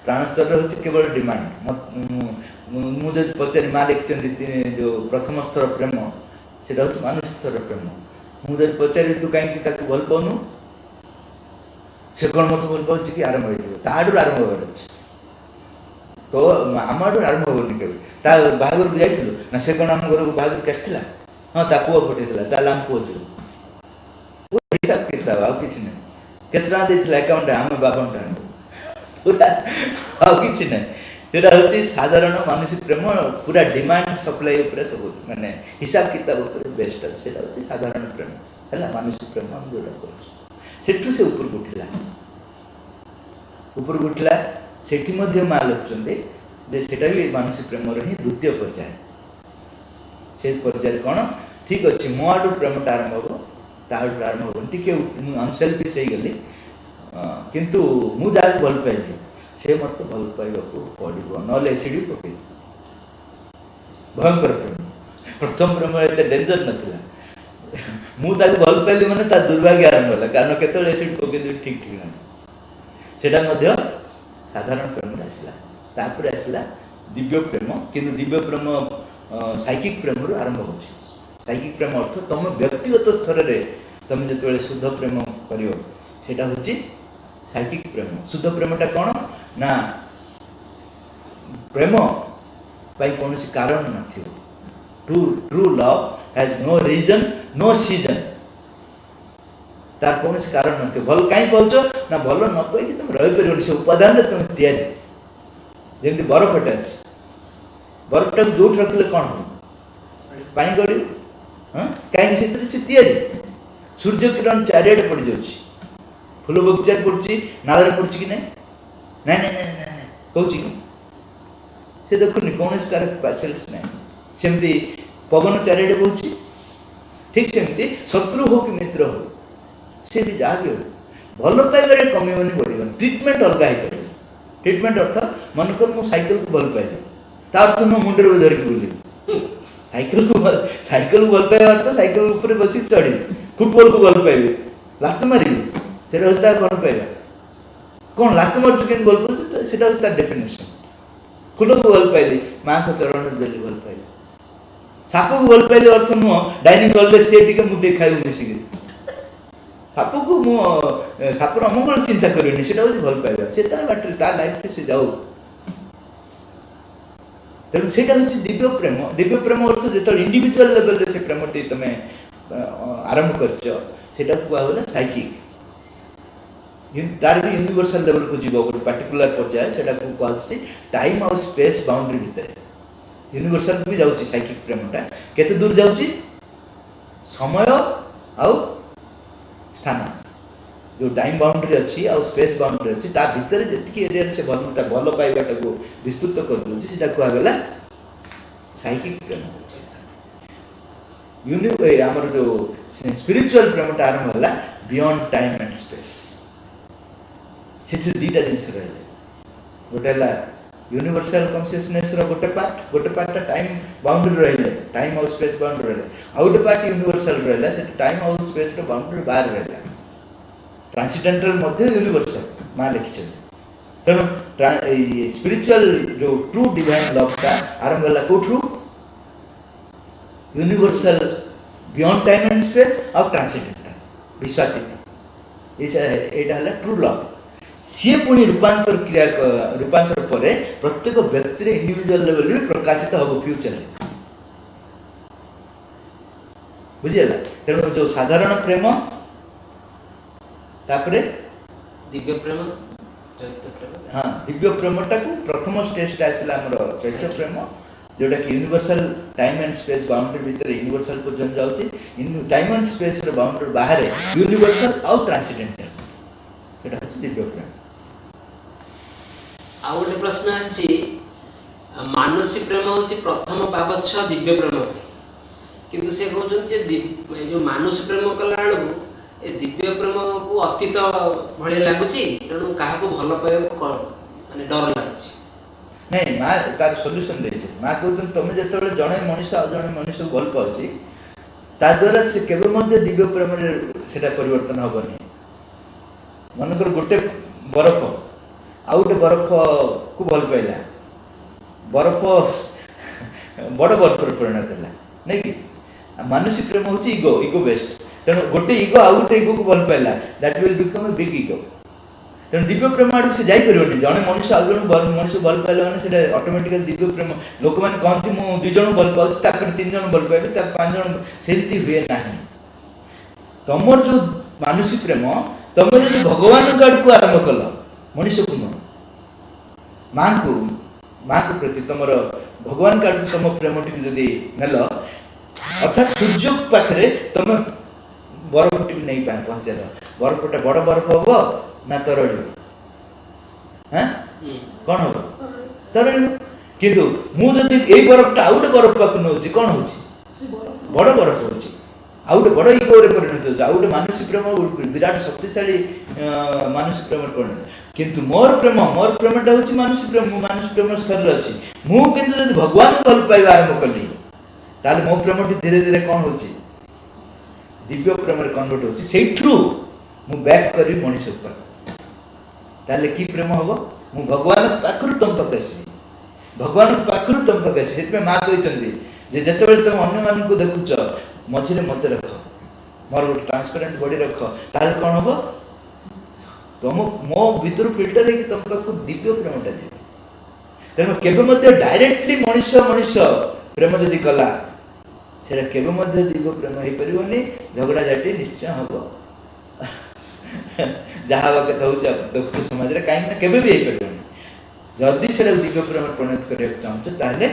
ପ୍ରାଣ ସ୍ତର ହେଉଛି କେବଳ ଡିମାଣ୍ଡ। ମୁଁ ଯଦି ପଚାରି ମା ଲେଖିଛନ୍ତି ଯେଉଁ ପ୍ରଥମ ସ୍ତର ପ୍ରେମ, ସେଇଟା ହେଉଛି ମାନସୀ ସ୍ତର ପ୍ରେମ। ମୁଁ ଯଦି ପଚାରିବି ତୁ କାହିଁକି ତାକୁ ଭଲ ପାଉନୁ, ସେ କ'ଣ ମୋତେ ଭଲ ପାଉଛି କି? ଆରମ୍ଭ ହେଇଯିବ। ତା ଆଡ଼ୁ ଆରମ୍ଭ ହେବାର ଅଛି। ତ ଆମ ଆଡ଼ୁ ଆରମ୍ଭ ହେବନି କେବେ। ତା ବାହାଘରକୁ ଯାଇଥିଲୁ ନା, ସେ କ'ଣ ଆମ ଘରକୁ ବାହାଘରକୁ ଆସିଥିଲା? ହଁ, ତା ପୁଅ ପଠେଇଥିଲା, ତାହେଲେ ଆମ ପୁଅ ଯିବ। ହିସାବ କିତାବ, ଆଉ କିଛି ନାହିଁ। କେତେ ଟଙ୍କା ଦେଇଥିଲା ଆକାଉଣ୍ଟରେ? ଆମ ବାବାଙ୍କ ଟଙ୍କା ପୁରା, ଆଉ କିଛି ନାହିଁ। ସେଇଟା ହେଉଛି ସାଧାରଣ ମାନସୀ ପ୍ରେମ। ପୁରା ଡିମାଣ୍ଡ ସପ୍ଲାଇ ଉପରେ ସବୁ, ମାନେ ହିସାବ କିତାବ ଉପରେ ବେଷ୍ଟ ଅଛି। ସେଇଟା ହେଉଛି ସାଧାରଣ ପ୍ରେମ, ହେଲା ମାନସୀ ପ୍ରେମ ଆମେ ଯେଉଁଟା କରୁଛୁ। ସେଠୁ ସେ ଉପରକୁ ଉଠିଲା। ସେଠି ମଧ୍ୟ ମା ଲେଖୁଛନ୍ତି ଯେ ସେଇଟା ବି ମାନସୀ ପ୍ରେମର ହିଁ ଦ୍ୱିତୀୟ ପର୍ଯ୍ୟାୟ। ସେ ପର୍ଯ୍ୟାୟରେ କ'ଣ? ଠିକ୍ ଅଛି, ମୋ ଆଡ଼ୁ ପ୍ରେମଟା ଆରମ୍ଭ ହେବ, ତା ଆଡ଼ୁ ଆରମ୍ଭ ହେବନି। ଟିକେ ମୁଁ ଅନସେଲ୍ଫିସ୍ ହେଇଗଲି, କିନ୍ତୁ ମୁଁ ଯାହାକୁ ଭଲ ପାଇଲି ସେ ମୋତେ ଭଲ ପାଇବାକୁ ପଡ଼ିବ, ନହେଲେ ଏସିଡ୍ ବି ପକେଇବି। ଭୟଙ୍କର ପ୍ରେମ। ପ୍ରଥମ ପ୍ରେମ ଏତେ ଡେଞ୍ଜର ନଥିଲା। ମୁଁ ତାକୁ ଭଲ ପାଇଲି ମାନେ ତା ଦୁର୍ଭାଗ୍ୟ ଆରମ୍ଭ ହେଲା, କାରଣ କେତେବେଳେ ଏସିଡ୍ ପକେଇଦେବି ଠିକ୍ ଠିକଣା। ସେଇଟା ମଧ୍ୟ ସାଧାରଣ ପ୍ରେମରେ ଆସିଲା। ତାପରେ ଆସିଲା ଦିବ୍ୟ ପ୍ରେମ। କିନ୍ତୁ ଦିବ୍ୟ ପ୍ରେମ ସାଇକିକ୍ ପ୍ରେମରୁ ଆରମ୍ଭ ହେଉଛି। ସାଇକିକ୍ ପ୍ରେମ ଅର୍ଥ ତୁମ ବ୍ୟକ୍ତିଗତ ସ୍ତରରେ ତୁମେ ଯେତେବେଳେ ଶୁଦ୍ଧ ପ୍ରେମ କରିବ, ସେଇଟା ହେଉଛି साइकिक प्रेम शुद्ध प्रेमटा कौन ना प्रेम पाई कौन सी कारण न true true love has no reason no season तार कौन सी कारण न भल कहीं पाच ना भल न पाई तुम रही पार से उपादान तुम तैयारी जमी बरफटा अच्छे बरफटा जो रखिले कौन हो पानी गड़ हाँ कहीं से तैयारी सूर्य किरण चारिआडे पड़ जाऊँ फूल बगीचार पड़ी नाल पड़ी कि नहीं कहूँ कि से देखुनि कौन तार पार्शलिटी ना सेमती पवन चारिआडे बहुची ठीक सेमती शत्रु हो कि मित्र हो सी भी जहाँ भी हो भल पाइबार कमेबनी बढ़ ट्रिटमेंट अलग हो ट्रिटमेंट अर्थ मनकर मु साइकिल को भल पाइली ता अर्थ मो मुंडे धरिक बुल साइकिल को भल पाइबा अर्थ साइकिल ऊपर बस चढ़ी फुटबॉल को भल पाइबे लात मारि से भल पाइबा कौन लात मार्चु के भल पाऊँ से तार डेफिनेशन फूल को भल पाइली माँ को चरण देली भल पाइली साप को भल पाइली अर्थ नुह डाइनिंग हॉल सी मुझे खाइबू मिसिक साप को सापर अमंगल चिंता करेनि से भल पाइबा से बाटे तार लाइफ से जाऊ तेणु से दिव्य प्रेम अर्थ जो इंडिविजुअल लेवल से प्रेमटी तुम आरंभ कर कहला साइकिक तार भी यूनिवर्सल लेवल को जीव गोटे पार्टिकुलर पर्याय से कहते टाइम और स्पेस बाउंड्री भितर यूनिवर्सल भी जाऊँगी साइकिक प्रेमटा केते दूर जाऊँगी समय आउ स्थान जो टाइम बाउंड्री अच्छी आ स्पेस बाउंड्री अच्छी ता भितर जी एरिया से भल पाइबाटा को विस्तृत कर दूसरी से कहगला साइकिक प्रेम आमर जो स्पिरिचुअल प्रेमटा आरंभ है बियॉन्ड टाइम एंड स्पेस से दीटा जिनस रहा गोटे यूनिवर्सल कॉन्शियसनेस गोटे पार्ट टाइम बाउंड्री रही टाइम और स्पेस बाउंड्री रही आउ गोटे पार्ट यूनिवर्सल रहा से टाइम और स्पेस बाउंड्री बाहर रहा ट्रांसीडेंटल मध्य यूनिवर्सल माँ लिखी तेणु स्पिरिचुअल जो ट्रू डिवाइन लव का आरंभ है कौटू universal beyond time and space और ट्रांसीडेंटल विश्वातीत यहाँ है ट्रू लव सी पुणी रूपांतर क्रिया रूपांतर पर प्रत्येक व्यक्ति इंडिविजुअल लेवल भी प्रकाशित हम फ्यूचर बुझीगला तेणु जो साधारण प्रेम तापरे दिव्य प्रेम चैत्य प्रेम हाँ दिव्य प्रेमटा को प्रथम स्टेजटा आसला चैत्य प्रेम जोटा कि universal time and space boundary भितर यूनिवर्सल पर्यटन जाऊँगी टाइम एंड स्पेस बाउंड्री बाहर यूनिवर्सल आउ ट्रांसीडेंटल सेटा हচ্ছে दिव्य प्रेम आ गोटे प्रश्न आछि मानसिक प्रेम होछि प्रथम पावच्छ दिव्य प्रेम किंतु से कहउछन जे जो मानसिक प्रेम कला बेलू ए दिव्य प्रेम को अतीत भले लगुची तेणु क्या भल पाइबा माने डर लगुची नहीं माँ तार सॉल्यूशन देछि माँ कहउछन तुम जेतबेले जणे मनुष्य आ जणे मनुष्य भल पाउची ता द्वारा से केबे मध्ये दिव्य प्रेम रे सेटा परिवर्तन होबनी मनकर गोटे बरफ आउ गोटे बरफ को भल पाइला बरफ बड़ बरफ परिणत है नहीं कि मानसिक प्रेम हूँ इगो बेस्ट तेणु गोटे इगो आउ गोटे इगो को भल पाइला that will become a big ego तेणु दिव्य प्रेम आड़ से जापर जड़े मनुष्य आउ जन मनुष्य भल पाइला मैंने ऑटोमेटिकली दिव्य प्रेम लोक मैंने कहते मुझे 2 जन भल पाऊँ 3 जन भल पाइबे 5 जन सेमती हुए ना तुमर जो मानसिक प्रेम तुम जो भगवान आड़ को आरंभ कल मनुष्य को नुह माँ को प्रति तुम भगवान का तुम प्रेम टी जदि नेल अर्थात सूर्य पाखे तुम बरफ टी नहीं पहुँचे बरफटा बड़ बरफ हम ना तरड़ी हाँ कौन हम तरड़ी किंतु मुझे यही बरफटा आउ गोटे बरफ पाक नौ कौन हो बड़ बरफ हो आउ गोटे बड़ इगोरे परिणत हो आउ गोटे मानसिक प्रेम विराट शक्तिशाली मानसिक प्रेम परिणत किंतु मोर प्रेमटा हूँ मानसिक प्रेम स्तर अच्छी मुझे भगवान भल पाइबा आरंभ कली ताले मो प्रेम धीरे धीरे कौन हो दिव्य प्रेम कन्वर्ट हो सेठू मु बैक करी मनीष ताले की प्रेम हम मु भगवान पाखरु तुम पाक आसबि भगवान पाखरु तुम पाक आसबि से माँ कहते जिते तुम अन्य मान को देखुच मझे मत रख मोर गोटे ट्रांसपेरेंट बॉडी रख ताले कौन हम तुम मो भितर फिल्टर है कि तुम पाखु दिव्य प्रेमटा जी तेणु केबे मध्य डायरेक्टली मनुष्य मनुष्य प्रेम जदि कला सेटा केबे मध्य दिव्य प्रेम हो परिबनी झगड़ा झाटी निश्चय हम जहाँ हवा कथा हूँ देखुछ समाज रे कहीं ना केबे भी हो परिबनी जदि सेटा दिव्य प्रेम परिणत करने चाहूँ ताहले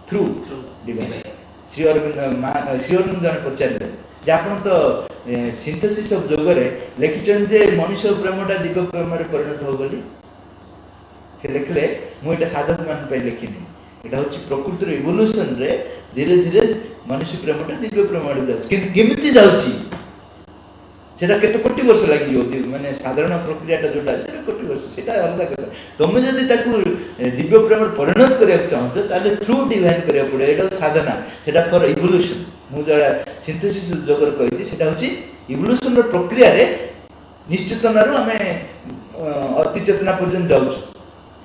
थ्रू डिवाइन श्री अरविंद जन पचारे जे आप तो सिंथेसिस ऑफ जोगरे लिखिछन जे मनुष्य प्रेमटा दिव्य प्रेम परिणत हो बोली से लिखले मुझे साधक मान लिखिनी यहाँ हूँ प्रकृतिर इवोल्यूशन रे धीरे धीरे मनुष्य प्रेमटा दिव्य प्रेम केमिति जाउची सेटा केते कोटी वर्ष लगी माने साधारण प्रक्रियाटा जोटा सेटा कोटी वर्ष सेटा अलग कथा तुम जदि ताकू दिव्य प्रेम परिणत करने चाहूँ ताले थ्रू डिवाइन करिया पड़े एटा साधना सेटा फॉर इवोल्यूशन मु जड़ा सिंथेसिस जोगर कहिछि सेटा होछि इवोल्यूशन रो प्रक्रिया रे निश्चितनारु हमें अति चेतना पर्यंत जाउछु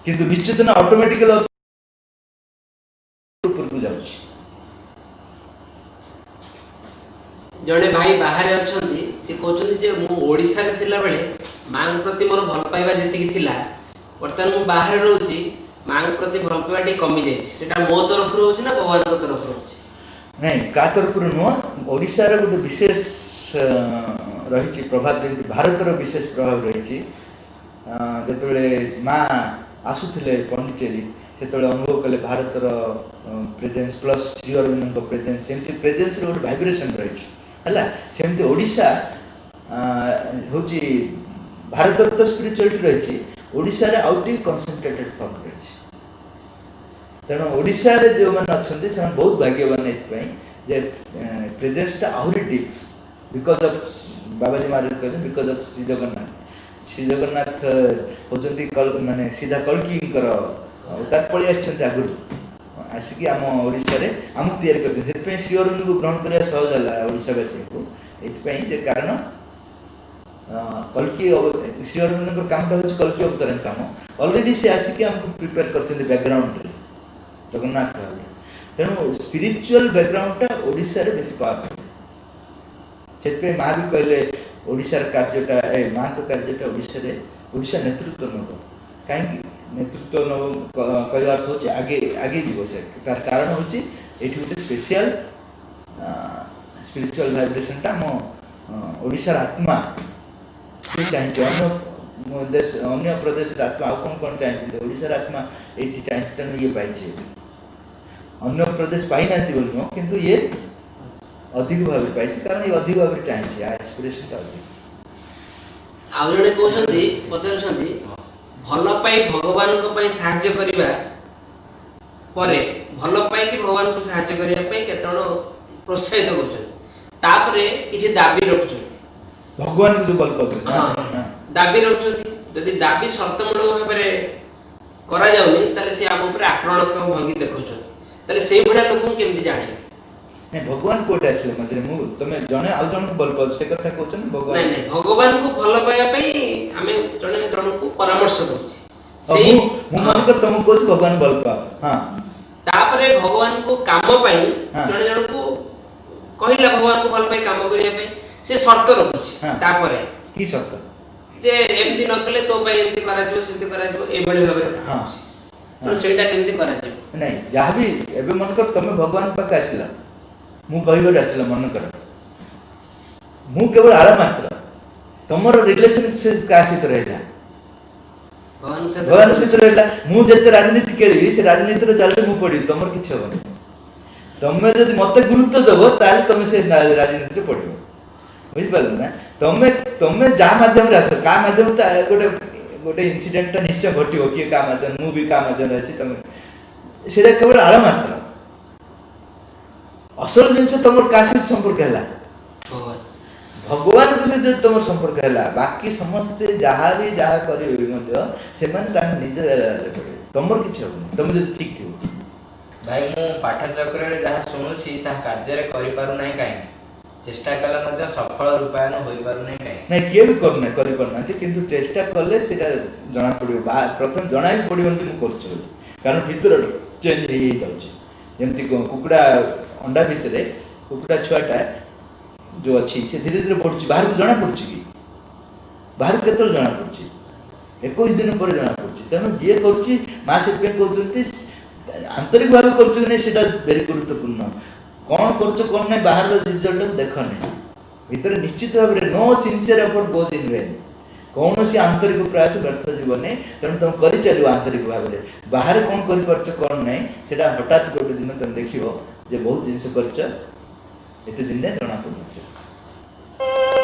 किंतु निश्चितना ऑटोमेटिकली ऊपर को जाउछि जड़े भाई बाहर अच्छा सी कहते जे मु ओडिशा रे थिला बेले माँ प्रति मोर भल पाइबा जी थिला बर्तमान मु बाहर रोची माँ प्रति भल पाइबा टी कमी जाइए सेटा मो तरफ रोच ना भगवान को तरफ रोच नहीं का तरफ नुह ओडिशा रे गोटे विशेष रही प्रभाव जमी भारत रो विशेष प्रभाव रही जेतबेले माँ आसुथिले पंडिचेरी सेतबेले अनुभव कले भारत रो presence plus Shri Aurobindo presence सेमती प्रेजेंस रो गोटे वाइब्रेशन रही है सेमती ओडिशा होची भारत तो स्पिरिचुअलिटी रही ओडिशा रे आउट कनसेंट्रेटेड फॉर्म रही तेणु ओडिशा रे जो मैंने अच्छा से बहुत भाग्यवान ये जे प्रेजेंसटा आहरी डीप बिकज ऑफ बाबाजी महाराज कहते बिकज ऑफ श्री जगन्नाथ होचंती माने सीधा कल्की अवतार पलि आगुरी आसिकी आम ओडिशा रे आमको तैयारी कर श्री अरविंद को ग्रहण करने सहज है ओडिशावासी को ये कारण कल्की श्री अरविंद कामटा हूँ कल्की अवतार काम ऑलरेडी से आसिकी आमको प्रिपेयर कर बैकग्राउंड जगन्नाथ भाव तेणु स्पिरिचुअल बैकग्राउंडटा ओडिशा रे बेसी पावरफुल से माँ भी कहले ओडिशार कार्यटा माँ को कार्यटा ओडिशा नेतृत्व नब कहीं नेतृत्व नब कह अर्थ हूँ आगे आगे जीव से तार कारण हूँ ये गोटे स्पेशल स्पिरिचुअल भाइब्रेशनटा मो ओडिशार आत्मा से चाहिए अन्य देश अन्य प्रदेश आत्मा आउ कौन कौन चाहिए ओडिशार आत्मा ये चाहिए तेणु ये पाई अन्य प्रदेश पाई ना बोल किंतु ये अधिक भाव पाई कारण ये अधिक भाव चाहिए एस्पिरेशन अधिक आउ जड़े कहते पचार भल पाई भगवान को पाई साहाय्य करिबा परे भल पाई कि भगवान को साहाय्य करिया पाई केतण प्रोत्साहित करछन तापरे किछि दाबी रखछन भगवान को बल पाबे हां दाबी रखछन जदि दाबी शर्तमूलक भाबरे करा जाउनी ताले से आम ऊपर आक्रमणात्मक भंगी देखछन ताले सेही भडा लोक केमति जाने नहीं भगवान कोटे आसले मझे मु तमे जने आ जन को बल पाउ से कथा कहछन भगवान नहीं नहीं भगवान को भल पाया पई हमें जने जन को परामर्श दउछि सेही मु मन कर तुम कहछ भगवान बल पा हां तापरे भगवान को काम पई जने जन को कहिला भगवान को भल पाई काम करिया पई से शर्त रखछि तापरे की शर्त जे एमती न कले तो पई एमती करा जबो सेमती करा जबो ए बळी भाबे हां तो सेटा केमती करा जबो नहीं जहाँ भी एबे मन कर तुम भगवान पाक आसला मु कहबर आसला मन कर मु केवल आला मात्र तुमर रिलेशनशिप का सहित रहला भगवान सहित रहला मु जते राजनीति केली से राजनीति रो चालले मु पड़ी तुमर किछ होबनी तमे जदि मते गुरुत्व देबो ताले तमे से राजनीति रे पड़िबो बुझ पालो ना तमे तमे जा माध्यम रे आस का माध्यम त गोटे गोटे इंसिडेंट निश्चय घटियो कि का माध्यम मु भी का माध्यम अछि तमे सेटा केवल आला मात्र असल जिनसे तुम काशी संपर्क है भगवान के सहित तुम संपर्क है बाकी समस्ते जहाँ भी जहाँ करें से निज तुम कि तुम जो ठीक थी भाई मु पाठचक्र जहाँ शुणुची कार्य करें कहीं चेष्टा कले सफल रूपायन हो पारना कहीं नहीं किए भी करना कर पारना किंतु चेष्टा कले जना पड़ो प्रथम जना भी पड़ो मुझे कारण भीतर चेंज हो जाऊँगी जमती कुकुड़ा अंडा भितर कुकुड़ा छुआटा जो अच्छी से धीरे धीरे बढ़ुची बाहर को जना पड़ुची कि बाहर केतल जना पड़ुछि 21 दिन पर जना पड़ुछि तेणु जे करूछि माँ से कहते आंतरिक भाव कर सेटा वेरी गुरुत्वपूर्ण कौन कर बाहर रिजल्ट देखनी भितर निश्चित भाव में no sincere effort goes in vain कौन सी आंतरिक प्रयास व्यर्थ जीवनी तेणु तुम कर चलो आंतरिक भाव में बाहर कौन कर ना से हठात गोटे दिन तुम देख बहुत जिनस कर दिन जना पड़।